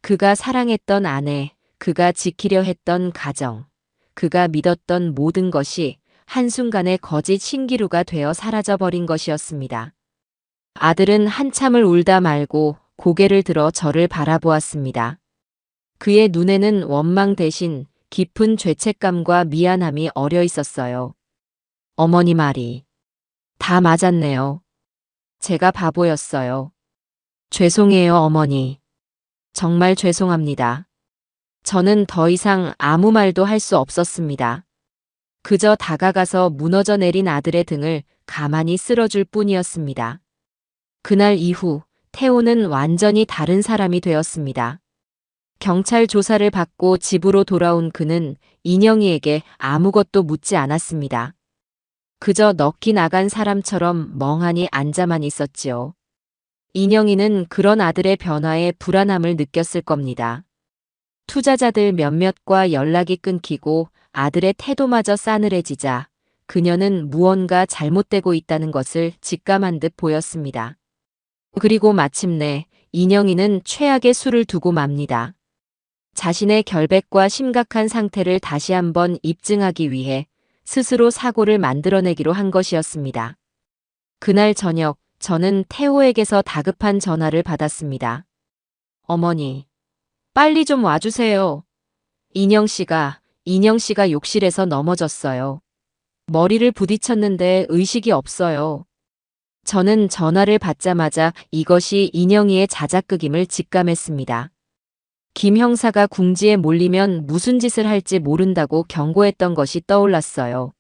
그가 사랑했던 아내, 그가 지키려 했던 가정, 그가 믿었던 모든 것이 한순간에 거짓 신기루가 되어 사라져버린 것이었습니다. 아들은 한참을 울다 말고 고개를 들어 저를 바라보았습니다. 그의 눈에는 원망 대신 깊은 죄책감과 미안함이 어려 있었어요. 어머니 말이 다 맞았네요. 제가 바보였어요. 죄송해요, 어머니. 정말 죄송합니다. 저는 더 이상 아무 말도 할 수 없었습니다. 그저 다가가서 무너져 내린 아들의 등을 가만히 쓸어줄 뿐이었습니다. 그날 이후 태호는 완전히 다른 사람이 되었습니다. 경찰 조사를 받고 집으로 돌아온 그는 인영이에게 아무것도 묻지 않았습니다. 그저 넋이 나간 사람처럼 멍하니 앉아만 있었지요. 인영이는 그런 아들의 변화에 불안함을 느꼈을 겁니다. 투자자들 몇몇과 연락이 끊기고 아들의 태도마저 싸늘해지자 그녀는 무언가 잘못되고 있다는 것을 직감한 듯 보였습니다. 그리고 마침내 인영이는 최악의 수를 두고 맙니다. 자신의 결백과 심각한 상태를 다시 한번 입증하기 위해 스스로 사고를 만들어내기로 한 것이었습니다. 그날 저녁 저는 태호에게서 다급한 전화를 받았습니다. 어머니, 빨리 좀 와주세요. 인영 씨가 욕실에서 넘어졌어요. 머리를 부딪혔는데 의식이 없어요. 저는 전화를 받자마자 이것이 인영이의 자작극임을 직감했습니다. 김 형사가 궁지에 몰리면 무슨 짓을 할지 모른다고 경고했던 것이 떠올랐어요.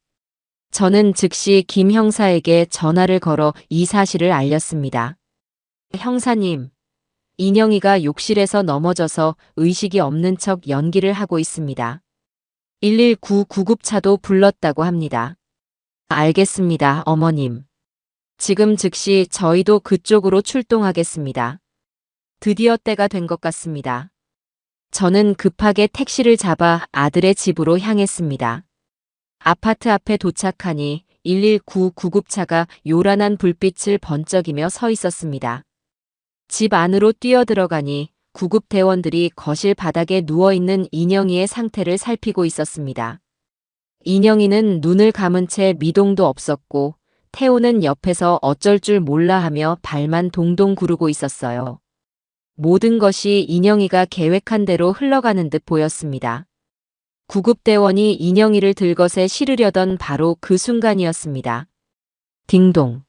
저는 즉시 김 형사에게 전화를 걸어 이 사실을 알렸습니다. 형사님, 인영이가 욕실에서 넘어져서 의식이 없는 척 연기를 하고 있습니다. 119 구급차도 불렀다고 합니다. 알겠습니다, 어머님. 지금 즉시 저희도 그쪽으로 출동하겠습니다. 드디어 때가 된 것 같습니다. 저는 급하게 택시를 잡아 아들의 집으로 향했습니다. 아파트 앞에 도착하니 119 구급차가 요란한 불빛을 번쩍이며 서 있었습니다. 집 안으로 뛰어들어가니 구급대원들이 거실 바닥에 누워있는 인영이의 상태를 살피고 있었습니다. 인영이는 눈을 감은 채 미동도 없었고 태호는 옆에서 어쩔 줄 몰라 하며 발만 동동 구르고 있었어요. 모든 것이 인영이가 계획한 대로 흘러가는 듯 보였습니다. 구급대원이 인영이를 들것에 실으려던 바로 그 순간이었습니다. 딩동.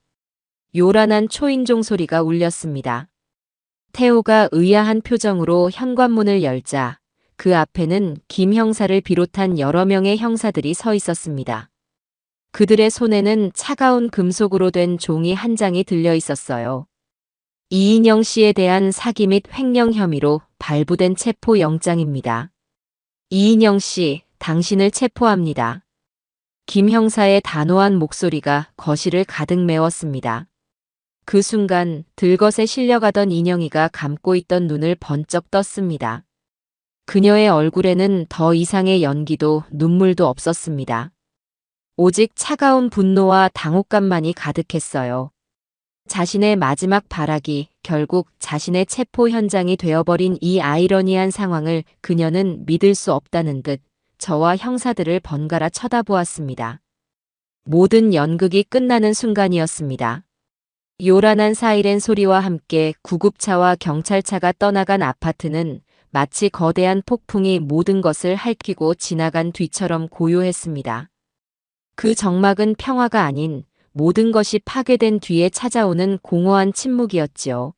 요란한 초인종 소리가 울렸습니다. 태호가 의아한 표정으로 현관문을 열자 그 앞에는 김 형사를 비롯한 여러 명의 형사들이 서 있었습니다. 그들의 손에는 차가운 금속으로 된 종이 한 장이 들려 있었어요. 이인영 씨에 대한 사기 및 횡령 혐의로 발부된 체포영장입니다. 이인영 씨, 당신을 체포합니다. 김 형사의 단호한 목소리가 거실을 가득 메웠습니다. 그 순간 들것에 실려가던 인영이가 감고 있던 눈을 번쩍 떴습니다. 그녀의 얼굴에는 더 이상의 연기도 눈물도 없었습니다. 오직 차가운 분노와 당혹감만이 가득했어요. 자신의 마지막 발악이 결국 자신의 체포 현장이 되어버린 이 아이러니한 상황을 그녀는 믿을 수 없다는 듯 저와 형사들을 번갈아 쳐다보았습니다. 모든 연극이 끝나는 순간이었습니다. 요란한 사이렌 소리와 함께 구급차와 경찰차가 떠나간 아파트는 마치 거대한 폭풍이 모든 것을 핥히고 지나간 뒤처럼 고요했습니다. 그 적막은 평화가 아닌 모든 것이 파괴된 뒤에 찾아오는 공허한 침묵이었지요.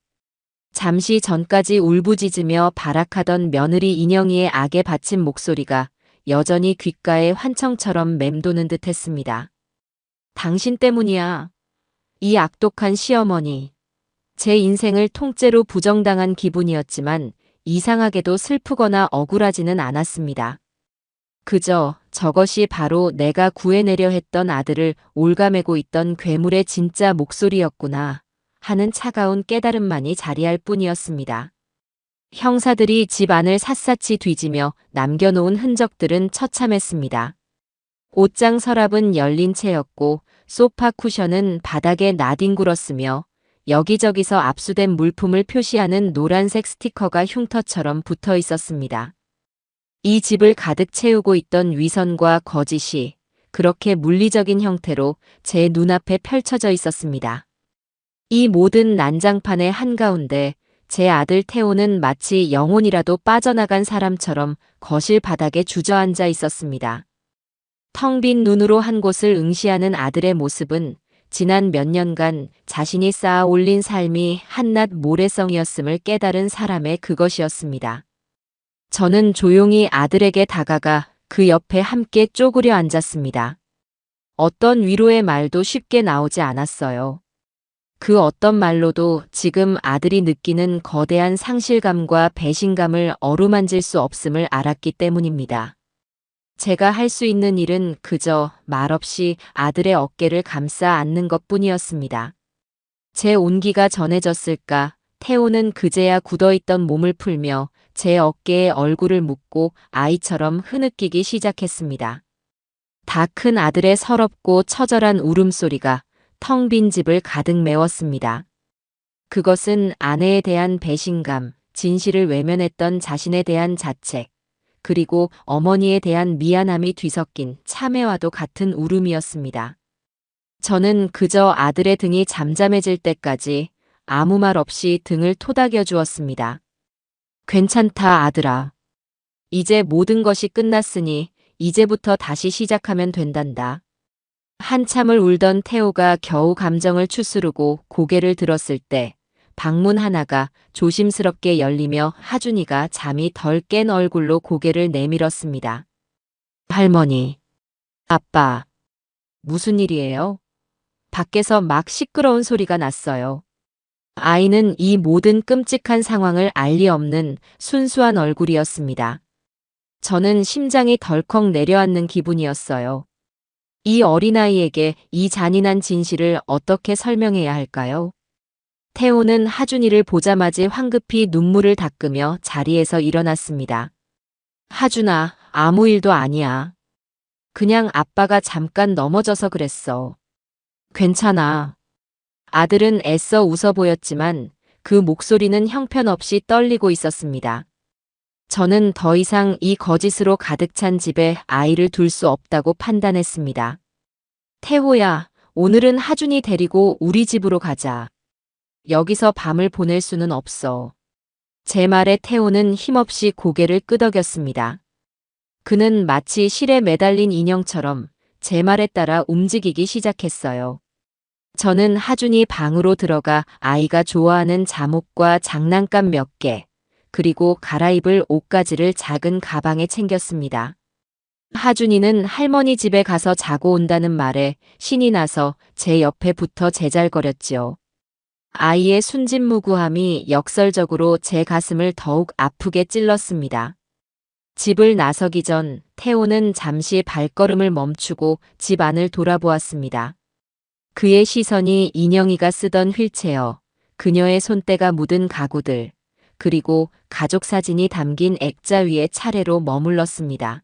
잠시 전까지 울부짖으며 발악하던 며느리 인영이의 악에 바친 목소리가 여전히 귓가에 환청처럼 맴도는 듯 했습니다. 당신 때문이야. 이 악독한 시어머니. 제 인생을 통째로 부정당한 기분이었지만 이상하게도 슬프거나 억울하지는 않았습니다. 그저 저것이 바로 내가 구해내려 했던 아들을 올가매고 있던 괴물의 진짜 목소리였구나 하는 차가운 깨달음만이 자리할 뿐이었습니다. 형사들이 집 안을 샅샅이 뒤지며 남겨놓은 흔적들은 처참했습니다. 옷장 서랍은 열린 채였고 소파 쿠션은 바닥에 나뒹굴었으며 여기저기서 압수된 물품을 표시하는 노란색 스티커가 흉터처럼 붙어 있었습니다. 이 집을 가득 채우고 있던 위선과 거짓이 그렇게 물리적인 형태로 제 눈앞에 펼쳐져 있었습니다. 이 모든 난장판의 한가운데 제 아들 태호는 마치 영혼이라도 빠져나간 사람처럼 거실 바닥에 주저앉아 있었습니다. 텅 빈 눈으로 한 곳을 응시하는 아들의 모습은 지난 몇 년간 자신이 쌓아 올린 삶이 한낱 모래성이었음을 깨달은 사람의 그것이었습니다. 저는 조용히 아들에게 다가가 그 옆에 함께 쪼그려 앉았습니다. 어떤 위로의 말도 쉽게 나오지 않았어요. 그 어떤 말로도 지금 아들이 느끼는 거대한 상실감과 배신감을 어루만질 수 없음을 알았기 때문입니다. 제가 할 수 있는 일은 그저 말없이 아들의 어깨를 감싸 안는 것뿐이었습니다. 제 온기가 전해졌을까, 태호는 그제야 굳어있던 몸을 풀며 제 어깨에 얼굴을 묻고 아이처럼 흐느끼기 시작했습니다. 다 큰 아들의 서럽고 처절한 울음소리가 텅 빈 집을 가득 메웠습니다. 그것은 아내에 대한 배신감, 진실을 외면했던 자신에 대한 자책, 그리고 어머니에 대한 미안함이 뒤섞인 참회와도 같은 울음이었습니다. 저는 그저 아들의 등이 잠잠해질 때까지 아무 말 없이 등을 토닥여 주었습니다. 괜찮다, 아들아. 이제 모든 것이 끝났으니 이제부터 다시 시작하면 된단다. 한참을 울던 태호가 겨우 감정을 추스르고 고개를 들었을 때 방문 하나가 조심스럽게 열리며 하준이가 잠이 덜 깬 얼굴로 고개를 내밀었습니다. 할머니, 아빠, 무슨 일이에요? 밖에서 막 시끄러운 소리가 났어요. 아이는 이 모든 끔찍한 상황을 알 리 없는 순수한 얼굴이었습니다. 저는 심장이 덜컥 내려앉는 기분이었어요. 이 어린아이에게 이 잔인한 진실을 어떻게 설명해야 할까요? 태호는 하준이를 보자마자 황급히 눈물을 닦으며 자리에서 일어났습니다. 하준아, 아무 일도 아니야. 그냥 아빠가 잠깐 넘어져서 그랬어. 괜찮아. 아들은 애써 웃어 보였지만 그 목소리는 형편없이 떨리고 있었습니다. 저는 더 이상 이 거짓으로 가득 찬 집에 아이를 둘 수 없다고 판단했습니다. 태호야, 오늘은 하준이 데리고 우리 집으로 가자. 여기서 밤을 보낼 수는 없어. 제 말에 태호는 힘없이 고개를 끄덕였습니다. 그는 마치 실에 매달린 인형처럼 제 말에 따라 움직이기 시작했어요. 저는 하준이 방으로 들어가 아이가 좋아하는 잠옷과 장난감 몇 개, 그리고 갈아입을 옷가지를 작은 가방에 챙겼습니다. 하준이는 할머니 집에 가서 자고 온다는 말에 신이 나서 제 옆에 붙어 제잘거렸지요. 아이의 순진무구함이 역설적으로 제 가슴을 더욱 아프게 찔렀습니다. 집을 나서기 전 태호는 잠시 발걸음을 멈추고 집 안을 돌아보았습니다. 그의 시선이 인영이가 쓰던 휠체어, 그녀의 손때가 묻은 가구들, 그리고 가족 사진이 담긴 액자 위에 차례로 머물렀습니다.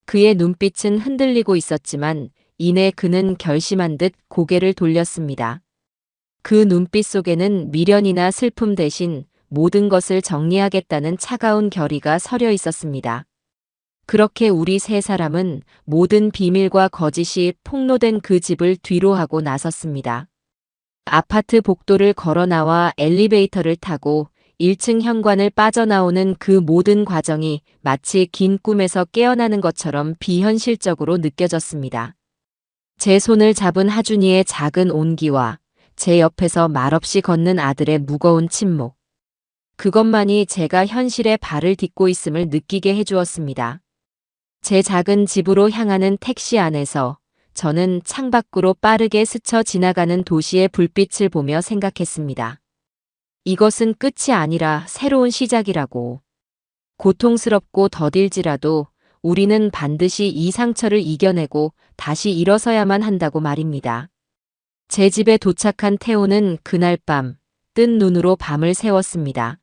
그의 눈빛은 흔들리고 있었지만 이내 그는 결심한 듯 고개를 돌렸습니다. 그 눈빛 속에는 미련이나 슬픔 대신 모든 것을 정리하겠다는 차가운 결의가 서려 있었습니다. 그렇게 우리 세 사람은 모든 비밀과 거짓이 폭로된 그 집을 뒤로하고 나섰습니다. 아파트 복도를 걸어 나와 엘리베이터를 타고 1층 현관을 빠져나오는 그 모든 과정이 마치 긴 꿈에서 깨어나는 것처럼 비현실적으로 느껴졌습니다. 제 손을 잡은 하준이의 작은 온기와 제 옆에서 말없이 걷는 아들의 무거운 침묵. 그것만이 제가 현실에 발을 딛고 있음을 느끼게 해주었습니다. 제 작은 집으로 향하는 택시 안에서 저는 창밖으로 빠르게 스쳐 지나가는 도시의 불빛을 보며 생각했습니다. 이것은 끝이 아니라 새로운 시작이라고. 고통스럽고 더딜지라도 우리는 반드시 이 상처를 이겨내고 다시 일어서야만 한다고 말입니다. 제 집에 도착한 태호는 그날 밤 뜬 눈으로 밤을 새웠습니다.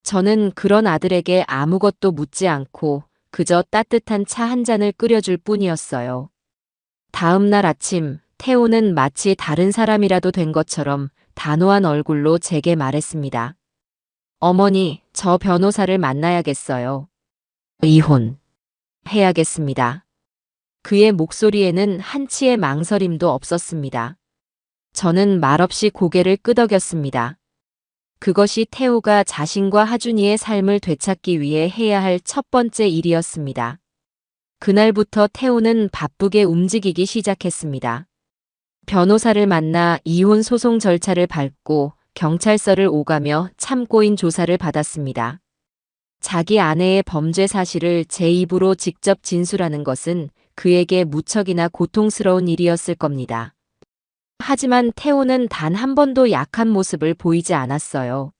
저는 그런 아들에게 아무것도 묻지 않고 그저 따뜻한 차 한 잔을 끓여줄 뿐이었어요. 다음 날 아침, 태호는 마치 다른 사람이라도 된 것처럼 단호한 얼굴로 제게 말했습니다. 어머니, 저 변호사를 만나야겠어요. 이혼. 해야겠습니다. 그의 목소리에는 한치의 망설임도 없었습니다. 저는 말없이 고개를 끄덕였습니다. 그것이 태호가 자신과 하준이의 삶을 되찾기 위해 해야 할 첫 번째 일이었습니다. 그날부터 태호는 바쁘게 움직이기 시작했습니다. 변호사를 만나 이혼 소송 절차를 밟고 경찰서를 오가며 참고인 조사를 받았습니다. 자기 아내의 범죄 사실을 제 입으로 직접 진술하는 것은 그에게 무척이나 고통스러운 일이었을 겁니다. 하지만 태호는 단 한 번도 약한 모습을 보이지 않았어요.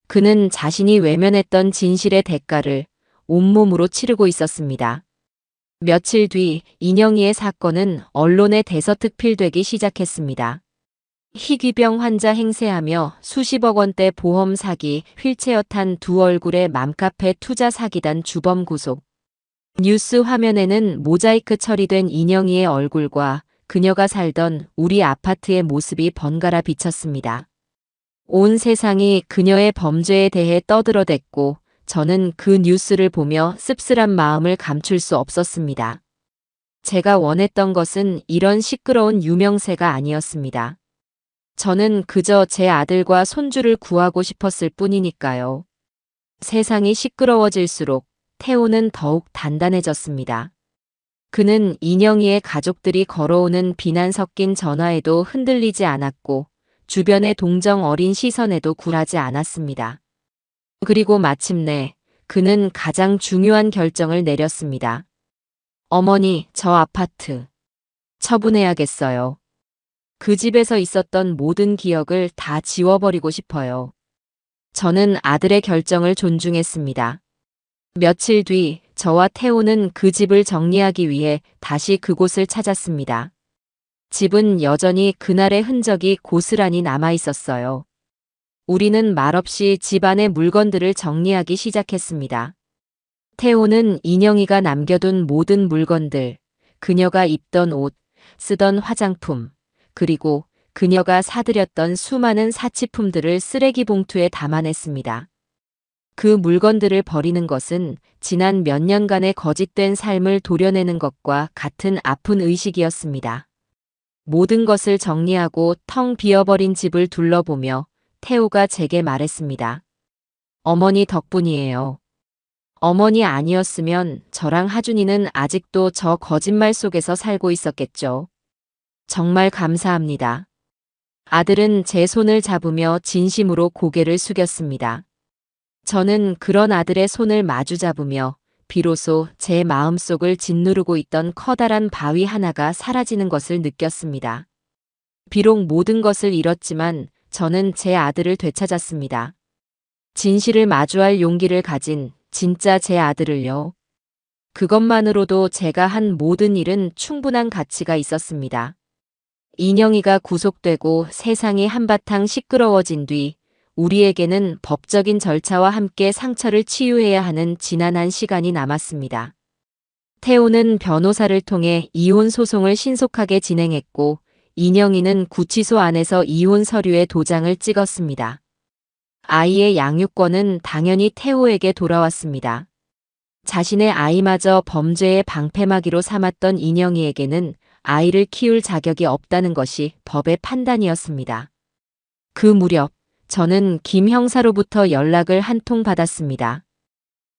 그는 자신이 외면했던 진실의 대가를 온몸으로 치르고 있었습니다. 며칠 뒤 인영이의 사건은 언론에 대서특필되기 시작했습니다. 희귀병 환자 행세하며 수십억 원대 보험 사기, 휠체어 탄 두 얼굴의 맘카페 투자 사기단 주범 구속. 뉴스 화면에는 모자이크 처리된 인영이의 얼굴과 그녀가 살던 우리 아파트의 모습이 번갈아 비쳤습니다. 온 세상이 그녀의 범죄에 대해 떠들어댔고 저는 그 뉴스를 보며 씁쓸한 마음을 감출 수 없었습니다. 제가 원했던 것은 이런 시끄러운 유명세가 아니었습니다. 저는 그저 제 아들과 손주를 구하고 싶었을 뿐이니까요. 세상이 시끄러워질수록 태호는 더욱 단단해졌습니다. 그는 인영이의 가족들이 걸어오는 비난 섞인 전화에도 흔들리지 않았고 주변의 동정 어린 시선에도 굴하지 않았습니다. 그리고 마침내 그는 가장 중요한 결정을 내렸습니다. 어머니, 저 아파트 처분해야겠어요. 그 집에서 있었던 모든 기억을 다 지워버리고 싶어요. 저는 아들의 결정을 존중했습니다. 며칠 뒤 저와 태호는 그 집을 정리하기 위해 다시 그곳을 찾았습니다. 집은 여전히 그날의 흔적이 고스란히 남아 있었어요. 우리는 말없이 집안의 물건들을 정리하기 시작했습니다. 태호는 인영이가 남겨둔 모든 물건들, 그녀가 입던 옷, 쓰던 화장품, 그리고 그녀가 사들였던 수많은 사치품들을 쓰레기 봉투에 담아냈습니다. 그 물건들을 버리는 것은 지난 몇 년간의 거짓된 삶을 도려내는 것과 같은 아픈 의식이었습니다. 모든 것을 정리하고 텅 비어버린 집을 둘러보며 태호가 제게 말했습니다. 어머니 덕분이에요. 어머니 아니었으면 저랑 하준이는 아직도 저 거짓말 속에서 살고 있었겠죠. 정말 감사합니다. 아들은 제 손을 잡으며 진심으로 고개를 숙였습니다. 저는 그런 아들의 손을 마주 잡으며 비로소 제 마음속을 짓누르고 있던 커다란 바위 하나가 사라지는 것을 느꼈습니다. 비록 모든 것을 잃었지만 저는 제 아들을 되찾았습니다. 진실을 마주할 용기를 가진 진짜 제 아들을요. 그것만으로도 제가 한 모든 일은 충분한 가치가 있었습니다. 인영이가 구속되고 세상이 한바탕 시끄러워진 뒤 우리에게는 법적인 절차와 함께 상처를 치유해야 하는 지난한 시간이 남았습니다. 태호는 변호사를 통해 이혼 소송을 신속하게 진행했고 인영이는 구치소 안에서 이혼 서류에 도장을 찍었습니다. 아이의 양육권은 당연히 태호에게 돌아왔습니다. 자신의 아이마저 범죄의 방패막이로 삼았던 인영이에게는 아이를 키울 자격이 없다는 것이 법의 판단이었습니다. 그 무렵 저는 김 형사로부터 연락을 한 통 받았습니다.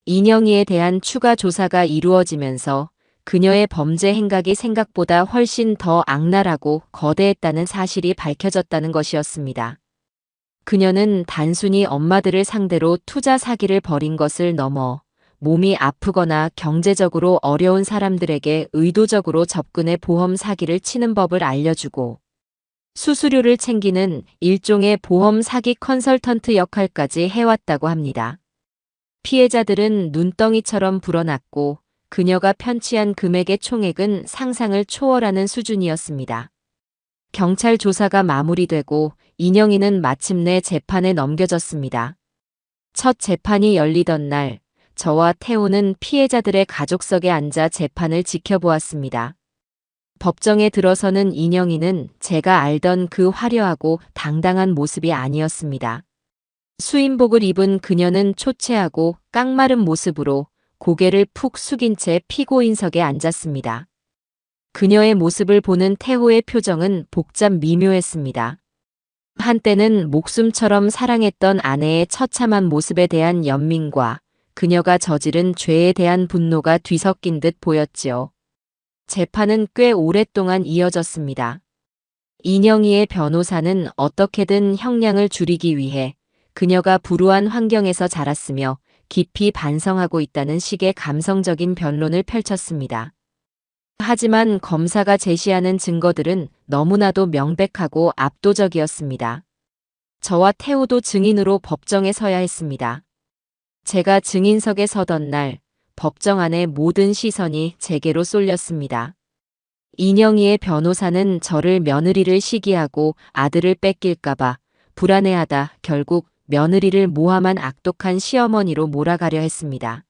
인영이에 대한 추가 조사가 이루어지면서 그녀의 범죄 행각이 생각보다 훨씬 더 악랄하고 거대했다는 사실이 밝혀졌다는 것이었습니다. 그녀는 단순히 엄마들을 상대로 투자 사기를 벌인 것을 넘어 몸이 아프거나 경제적으로 어려운 사람들에게 의도적으로 접근해 보험 사기를 치는 법을 알려주고 수수료를 챙기는 일종의 보험 사기 컨설턴트 역할까지 해왔다고 합니다. 피해자들은 눈덩이처럼 불어났고 그녀가 편취한 금액의 총액은 상상을 초월하는 수준이었습니다. 경찰 조사가 마무리되고 인영이는 마침내 재판에 넘겨졌습니다. 첫 재판이 열리던 날, 저와 태호는 피해자들의 가족석에 앉아 재판을 지켜보았습니다. 법정에 들어서는 인영이는 제가 알던 그 화려하고 당당한 모습이 아니었습니다. 수임복을 입은 그녀는 초췌하고 깡마른 모습으로 고개를 푹 숙인 채 피고인석에 앉았습니다. 그녀의 모습을 보는 태호의 표정은 복잡 미묘했습니다. 한때는 목숨처럼 사랑했던 아내의 처참한 모습에 대한 연민과 그녀가 저지른 죄에 대한 분노가 뒤섞인 듯 보였지요. 재판은 꽤 오랫동안 이어졌습니다. 인영이의 변호사는 어떻게든 형량을 줄이기 위해 그녀가 불우한 환경에서 자랐으며 깊이 반성하고 있다는 식의 감성적인 변론을 펼쳤습니다. 하지만 검사가 제시하는 증거들은 너무나도 명백하고 압도적이었습니다. 저와 태호도 증인으로 법정에 서야 했습니다. 제가 증인석에 서던 날, 법정 안의 모든 시선이 제게로 쏠렸습니다. 인영이의 변호사는 저를 며느리를 시기하고 아들을 뺏길까봐 불안해하다 결국 며느리를 모함한 악독한 시어머니로 몰아가려 했습니다.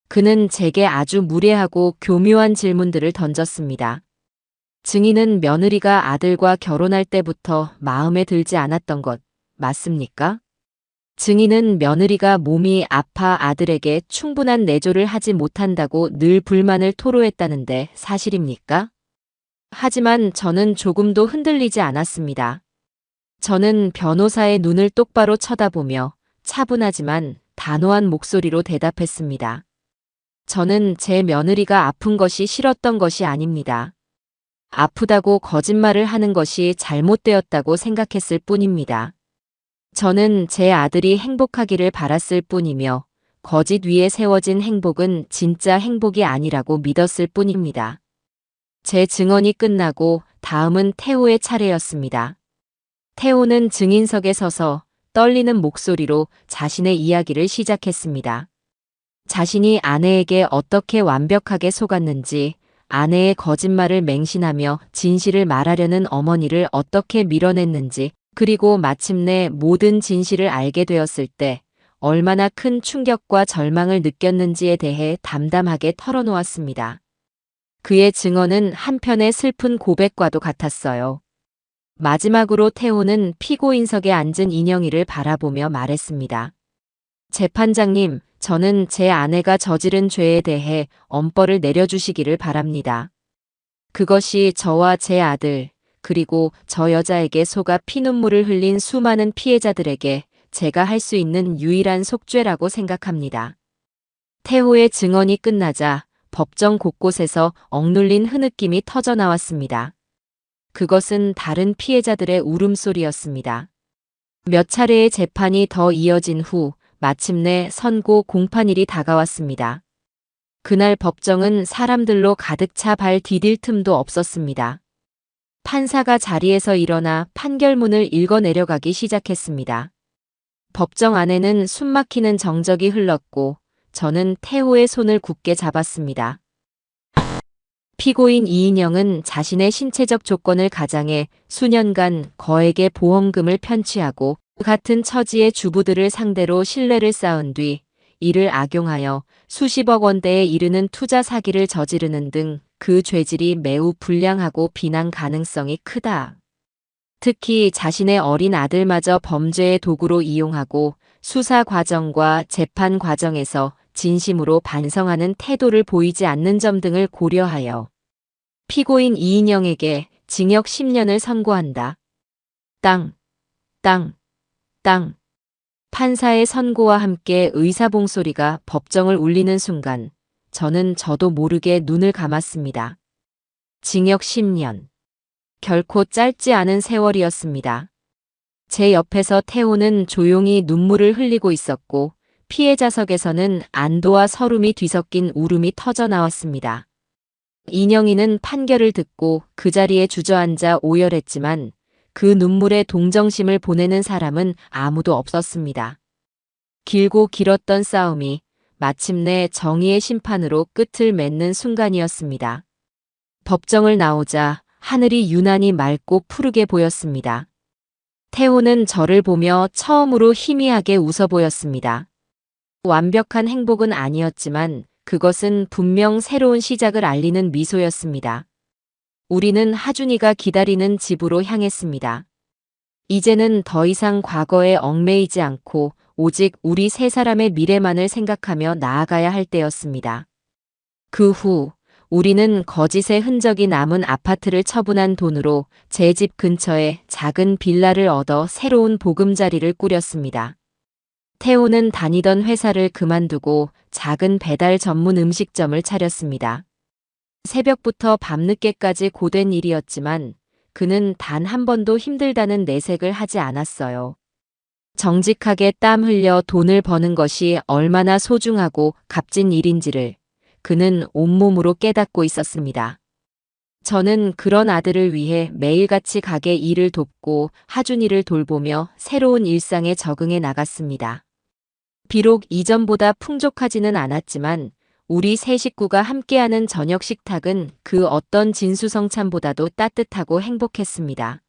그는 제게 아주 무례하고 교묘한 질문들을 던졌습니다. 증인은 며느리가 아들과 결혼할 때부터 마음에 들지 않았던 것 맞습니까? 증인은 며느리가 몸이 아파 아들에게 충분한 내조를 하지 못한다고 늘 불만을 토로했다는데 사실입니까? 하지만 저는 조금도 흔들리지 않았습니다. 저는 변호사의 눈을 똑바로 쳐다보며 차분하지만 단호한 목소리로 대답했습니다. 저는 제 며느리가 아픈 것이 싫었던 것이 아닙니다. 아프다고 거짓말을 하는 것이 잘못되었다고 생각했을 뿐입니다. 저는 제 아들이 행복하기를 바랐을 뿐이며 거짓 위에 세워진 행복은 진짜 행복이 아니라고 믿었을 뿐입니다. 제 증언이 끝나고 다음은 태호의 차례였습니다. 태호는 증인석에 서서 떨리는 목소리로 자신의 이야기를 시작했습니다. 자신이 아내에게 어떻게 완벽하게 속았는지, 아내의 거짓말을 맹신하며 진실을 말하려는 어머니를 어떻게 밀어냈는지, 그리고 마침내 모든 진실을 알게 되었을 때 얼마나 큰 충격과 절망을 느꼈는지에 대해 담담하게 털어놓았습니다. 그의 증언은 한편의 슬픈 고백과도 같았어요. 마지막으로 태호는 피고인석에 앉은 인영이를 바라보며 말했습니다. 재판장님, 저는 제 아내가 저지른 죄에 대해 엄벌을 내려주시기를 바랍니다. 그것이 저와 제 아들, 그리고 저 여자에게 속아 피눈물을 흘린 수많은 피해자들에게 제가 할 수 있는 유일한 속죄라고 생각합니다. 태호의 증언이 끝나자 법정 곳곳에서 억눌린 흐느낌이 터져나왔습니다. 그것은 다른 피해자들의 울음소리였습니다. 몇 차례의 재판이 더 이어진 후 마침내 선고 공판일이 다가왔습니다. 그날 법정은 사람들로 가득 차 발 디딜 틈도 없었습니다. 판사가 자리에서 일어나 판결문을 읽어 내려가기 시작했습니다. 법정 안에는 숨막히는 정적이 흘렀고 저는 태호의 손을 굳게 잡았습니다. 피고인 이인영은 자신의 신체적 조건을 가장해 수년간 거액의 보험금을 편취하고 같은 처지의 주부들을 상대로 신뢰를 쌓은 뒤 이를 악용하여 수십억 원대에 이르는 투자 사기를 저지르는 등 그 죄질이 매우 불량하고 비난 가능성이 크다. 특히 자신의 어린 아들마저 범죄의 도구로 이용하고 수사 과정과 재판 과정에서 진심으로 반성하는 태도를 보이지 않는 점 등을 고려하여 피고인 이인영에게 징역 10년을 선고한다. 땅, 땅, 땅. 판사의 선고와 함께 의사봉소리가 법정을 울리는 순간 저도 모르게 눈을 감았습니다. 징역 10년. 결코 짧지 않은 세월이었습니다. 제 옆에서 태호는 조용히 눈물을 흘리고 있었고 피해자석에서는 안도와 서름이 뒤섞인 울음이 터져나왔습니다. 인영이는 판결을 듣고 그 자리에 주저앉아 오열했지만 그 눈물에 동정심을 보내는 사람은 아무도 없었습니다. 길고 길었던 싸움이 마침내 정의의 심판으로 끝을 맺는 순간이었습니다. 법정을 나오자 하늘이 유난히 맑고 푸르게 보였습니다. 태호는 저를 보며 처음으로 희미하게 웃어 보였습니다. 완벽한 행복은 아니었지만 그것은 분명 새로운 시작을 알리는 미소였습니다. 우리는 하준이가 기다리는 집으로 향했습니다. 이제는 더 이상 과거에 얽매이지 않고 오직 우리 세 사람의 미래만을 생각하며 나아가야 할 때였습니다. 그 후 우리는 거짓의 흔적이 남은 아파트를 처분한 돈으로 제 집 근처에 작은 빌라를 얻어 새로운 보금자리를 꾸렸습니다. 태호는 다니던 회사를 그만두고 작은 배달 전문 음식점을 차렸습니다. 새벽부터 밤늦게까지 고된 일이었지만 그는 단 한 번도 힘들다는 내색을 하지 않았어요. 정직하게 땀 흘려 돈을 버는 것이 얼마나 소중하고 값진 일인지를 그는 온몸으로 깨닫고 있었습니다. 저는 그런 아들을 위해 매일같이 가게 일을 돕고 하준이를 돌보며 새로운 일상에 적응해 나갔습니다. 비록 이전보다 풍족하지는 않았지만 우리 세 식구가 함께하는 저녁 식탁은 그 어떤 진수성찬보다도 따뜻하고 행복했습니다.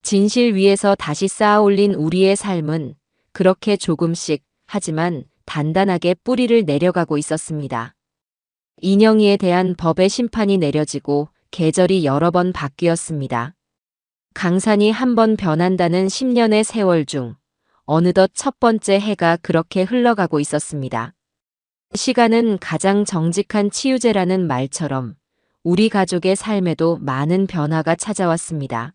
진실 위에서 다시 쌓아올린 우리의 삶은 그렇게 조금씩 하지만 단단하게 뿌리를 내려가고 있었습니다. 인영이에 대한 법의 심판이 내려지고 계절이 여러 번 바뀌었습니다. 강산이 한 번 변한다는 10년의 세월 중 어느덧 첫 번째 해가 그렇게 흘러가고 있었습니다. 시간은 가장 정직한 치유제라는 말처럼 우리 가족의 삶에도 많은 변화가 찾아왔습니다.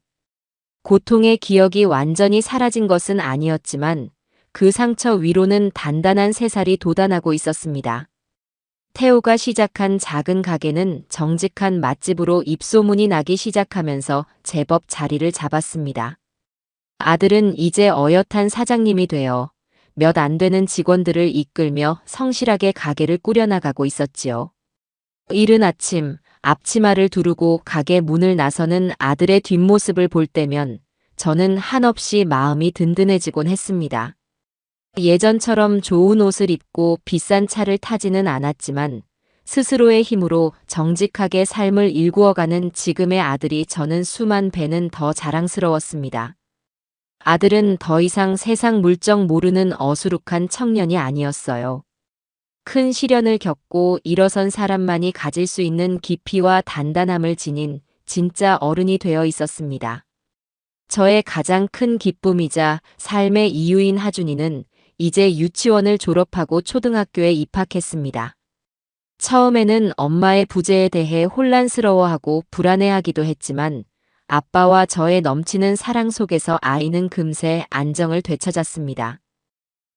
고통의 기억이 완전히 사라진 것은 아니었지만 그 상처 위로는 단단한 새살이 돋아나고 있었습니다. 태호가 시작한 작은 가게는 정직한 맛집으로 입소문이 나기 시작하면서 제법 자리를 잡았습니다. 아들은 이제 어엿한 사장님이 되어 몇 안 되는 직원들을 이끌며 성실하게 가게를 꾸려나가고 있었지요. 이른 아침 앞치마를 두르고 가게 문을 나서는 아들의 뒷모습을 볼 때면 저는 한없이 마음이 든든해지곤 했습니다. 예전처럼 좋은 옷을 입고 비싼 차를 타지는 않았지만 스스로의 힘으로 정직하게 삶을 일구어가는 지금의 아들이 저는 수만 배는 더 자랑스러웠습니다. 아들은 더 이상 세상 물정 모르는 어수룩한 청년이 아니었어요. 큰 시련을 겪고 일어선 사람만이 가질 수 있는 깊이와 단단함을 지닌 진짜 어른이 되어 있었습니다. 저의 가장 큰 기쁨이자 삶의 이유인 하준이는 이제 유치원을 졸업하고 초등학교에 입학했습니다. 처음에는 엄마의 부재에 대해 혼란스러워하고 불안해하기도 했지만 아빠와 저의 넘치는 사랑 속에서 아이는 금세 안정을 되찾았습니다.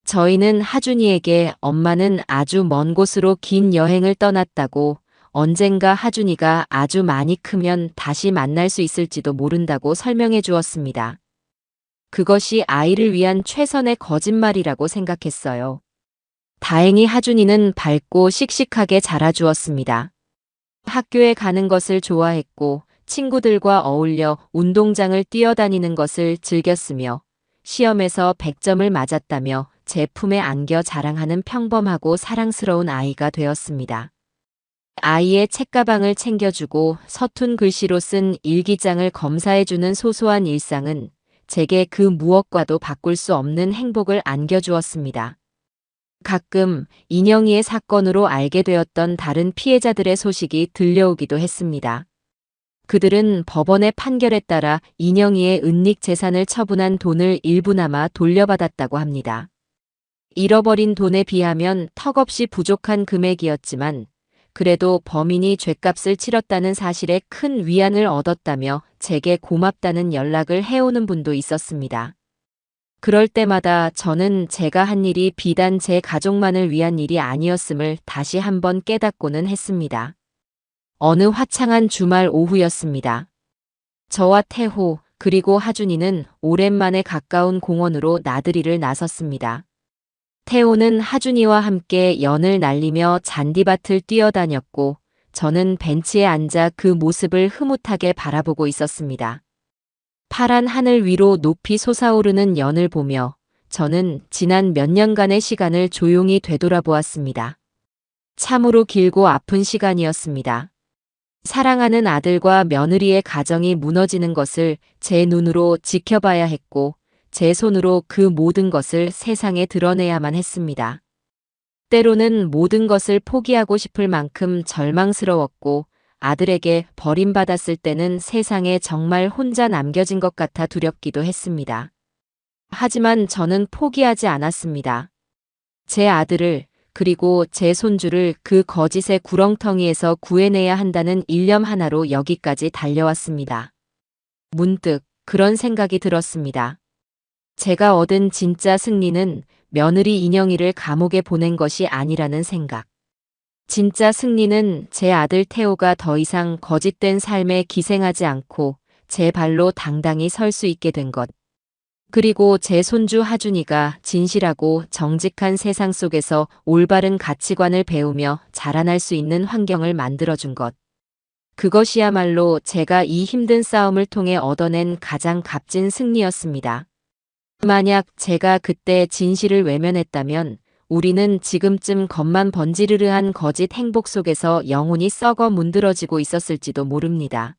저희는 하준이에게 엄마는 아주 먼 곳으로 긴 여행을 떠났다고 언젠가 하준이가 아주 많이 크면 다시 만날 수 있을지도 모른다고 설명해 주었습니다. 그것이 아이를 위한 최선의 거짓말이라고 생각했어요. 다행히 하준이는 밝고 씩씩하게 자라주었습니다. 학교에 가는 것을 좋아했고 친구들과 어울려 운동장을 뛰어다니는 것을 즐겼으며 시험에서 100점을 맞았다며 제 품에 안겨 자랑하는 평범하고 사랑스러운 아이가 되었습니다. 아이의 책가방을 챙겨주고 서툰 글씨로 쓴 일기장을 검사해주는 소소한 일상은 제게 그 무엇과도 바꿀 수 없는 행복을 안겨주었습니다. 가끔 인영이의 사건으로 알게 되었던 다른 피해자들의 소식이 들려오기도 했습니다. 그들은 법원의 판결에 따라 인영이의 은닉 재산을 처분한 돈을 일부나마 돌려받았다고 합니다. 잃어버린 돈에 비하면 턱없이 부족한 금액이었지만 그래도 범인이 죗값을 치렀다는 사실에 큰 위안을 얻었다며 제게 고맙다는 연락을 해오는 분도 있었습니다. 그럴 때마다 저는 제가 한 일이 비단 제 가족만을 위한 일이 아니었음을 다시 한번 깨닫고는 했습니다. 어느 화창한 주말 오후였습니다. 저와 태호 그리고 하준이는 오랜만에 가까운 공원으로 나들이를 나섰습니다. 태호는 하준이와 함께 연을 날리며 잔디밭을 뛰어다녔고 저는 벤치에 앉아 그 모습을 흐뭇하게 바라보고 있었습니다. 파란 하늘 위로 높이 솟아오르는 연을 보며 저는 지난 몇 년간의 시간을 조용히 되돌아보았습니다. 참으로 길고 아픈 시간이었습니다. 사랑하는 아들과 며느리의 가정이 무너지는 것을 제 눈으로 지켜봐야 했고 제 손으로 그 모든 것을 세상에 드러내야만 했습니다. 때로는 모든 것을 포기하고 싶을 만큼 절망스러웠고 아들에게 버림받았을 때는 세상에 정말 혼자 남겨진 것 같아 두렵기도 했습니다. 하지만 저는 포기하지 않았습니다. 제 아들을 그리고 제 손주를 그 거짓의 구렁텅이에서 구해내야 한다는 일념 하나로 여기까지 달려왔습니다. 문득 그런 생각이 들었습니다. 제가 얻은 진짜 승리는 며느리 인영이를 감옥에 보낸 것이 아니라는 생각. 진짜 승리는 제 아들 태호가 더 이상 거짓된 삶에 기생하지 않고 제 발로 당당히 설 수 있게 된 것. 그리고 제 손주 하준이가 진실하고 정직한 세상 속에서 올바른 가치관을 배우며 자라날 수 있는 환경을 만들어준 것. 그것이야말로 제가 이 힘든 싸움을 통해 얻어낸 가장 값진 승리였습니다. 만약 제가 그때 진실을 외면했다면 우리는 지금쯤 겉만 번지르르한 거짓 행복 속에서 영혼이 썩어 문드러지고 있었을지도 모릅니다.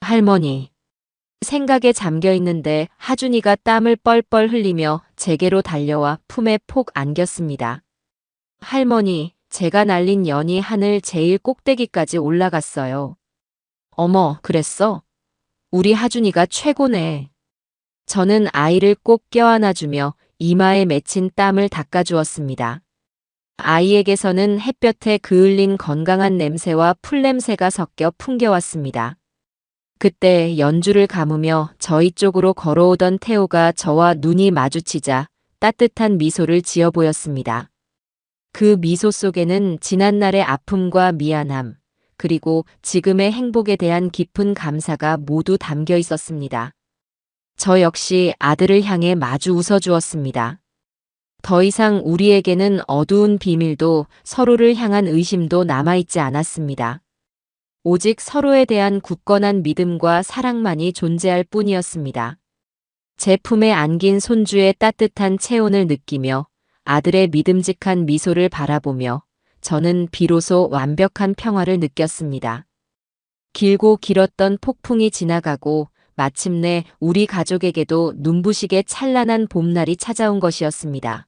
할머니. 생각에 잠겨 있는데 하준이가 땀을 뻘뻘 흘리며 제게로 달려와 품에 폭 안겼습니다. 할머니, 제가 날린 연이 하늘 제일 꼭대기까지 올라갔어요. 어머, 그랬어? 우리 하준이가 최고네. 저는 아이를 꼭 껴안아주며 이마에 맺힌 땀을 닦아주었습니다. 아이에게서는 햇볕에 그을린 건강한 냄새와 풀냄새가 섞여 풍겨왔습니다. 그때 연주를 감으며 저희 쪽으로 걸어오던 태호가 저와 눈이 마주치자 따뜻한 미소를 지어 보였습니다. 그 미소 속에는 지난날의 아픔과 미안함, 그리고 지금의 행복에 대한 깊은 감사가 모두 담겨 있었습니다. 저 역시 아들을 향해 마주 웃어주었습니다. 더 이상 우리에게는 어두운 비밀도 서로를 향한 의심도 남아있지 않았습니다. 오직 서로에 대한 굳건한 믿음과 사랑만이 존재할 뿐이었습니다. 제 품에 안긴 손주의 따뜻한 체온을 느끼며 아들의 믿음직한 미소를 바라보며 저는 비로소 완벽한 평화를 느꼈습니다. 길고 길었던 폭풍이 지나가고 마침내 우리 가족에게도 눈부시게 찬란한 봄날이 찾아온 것이었습니다.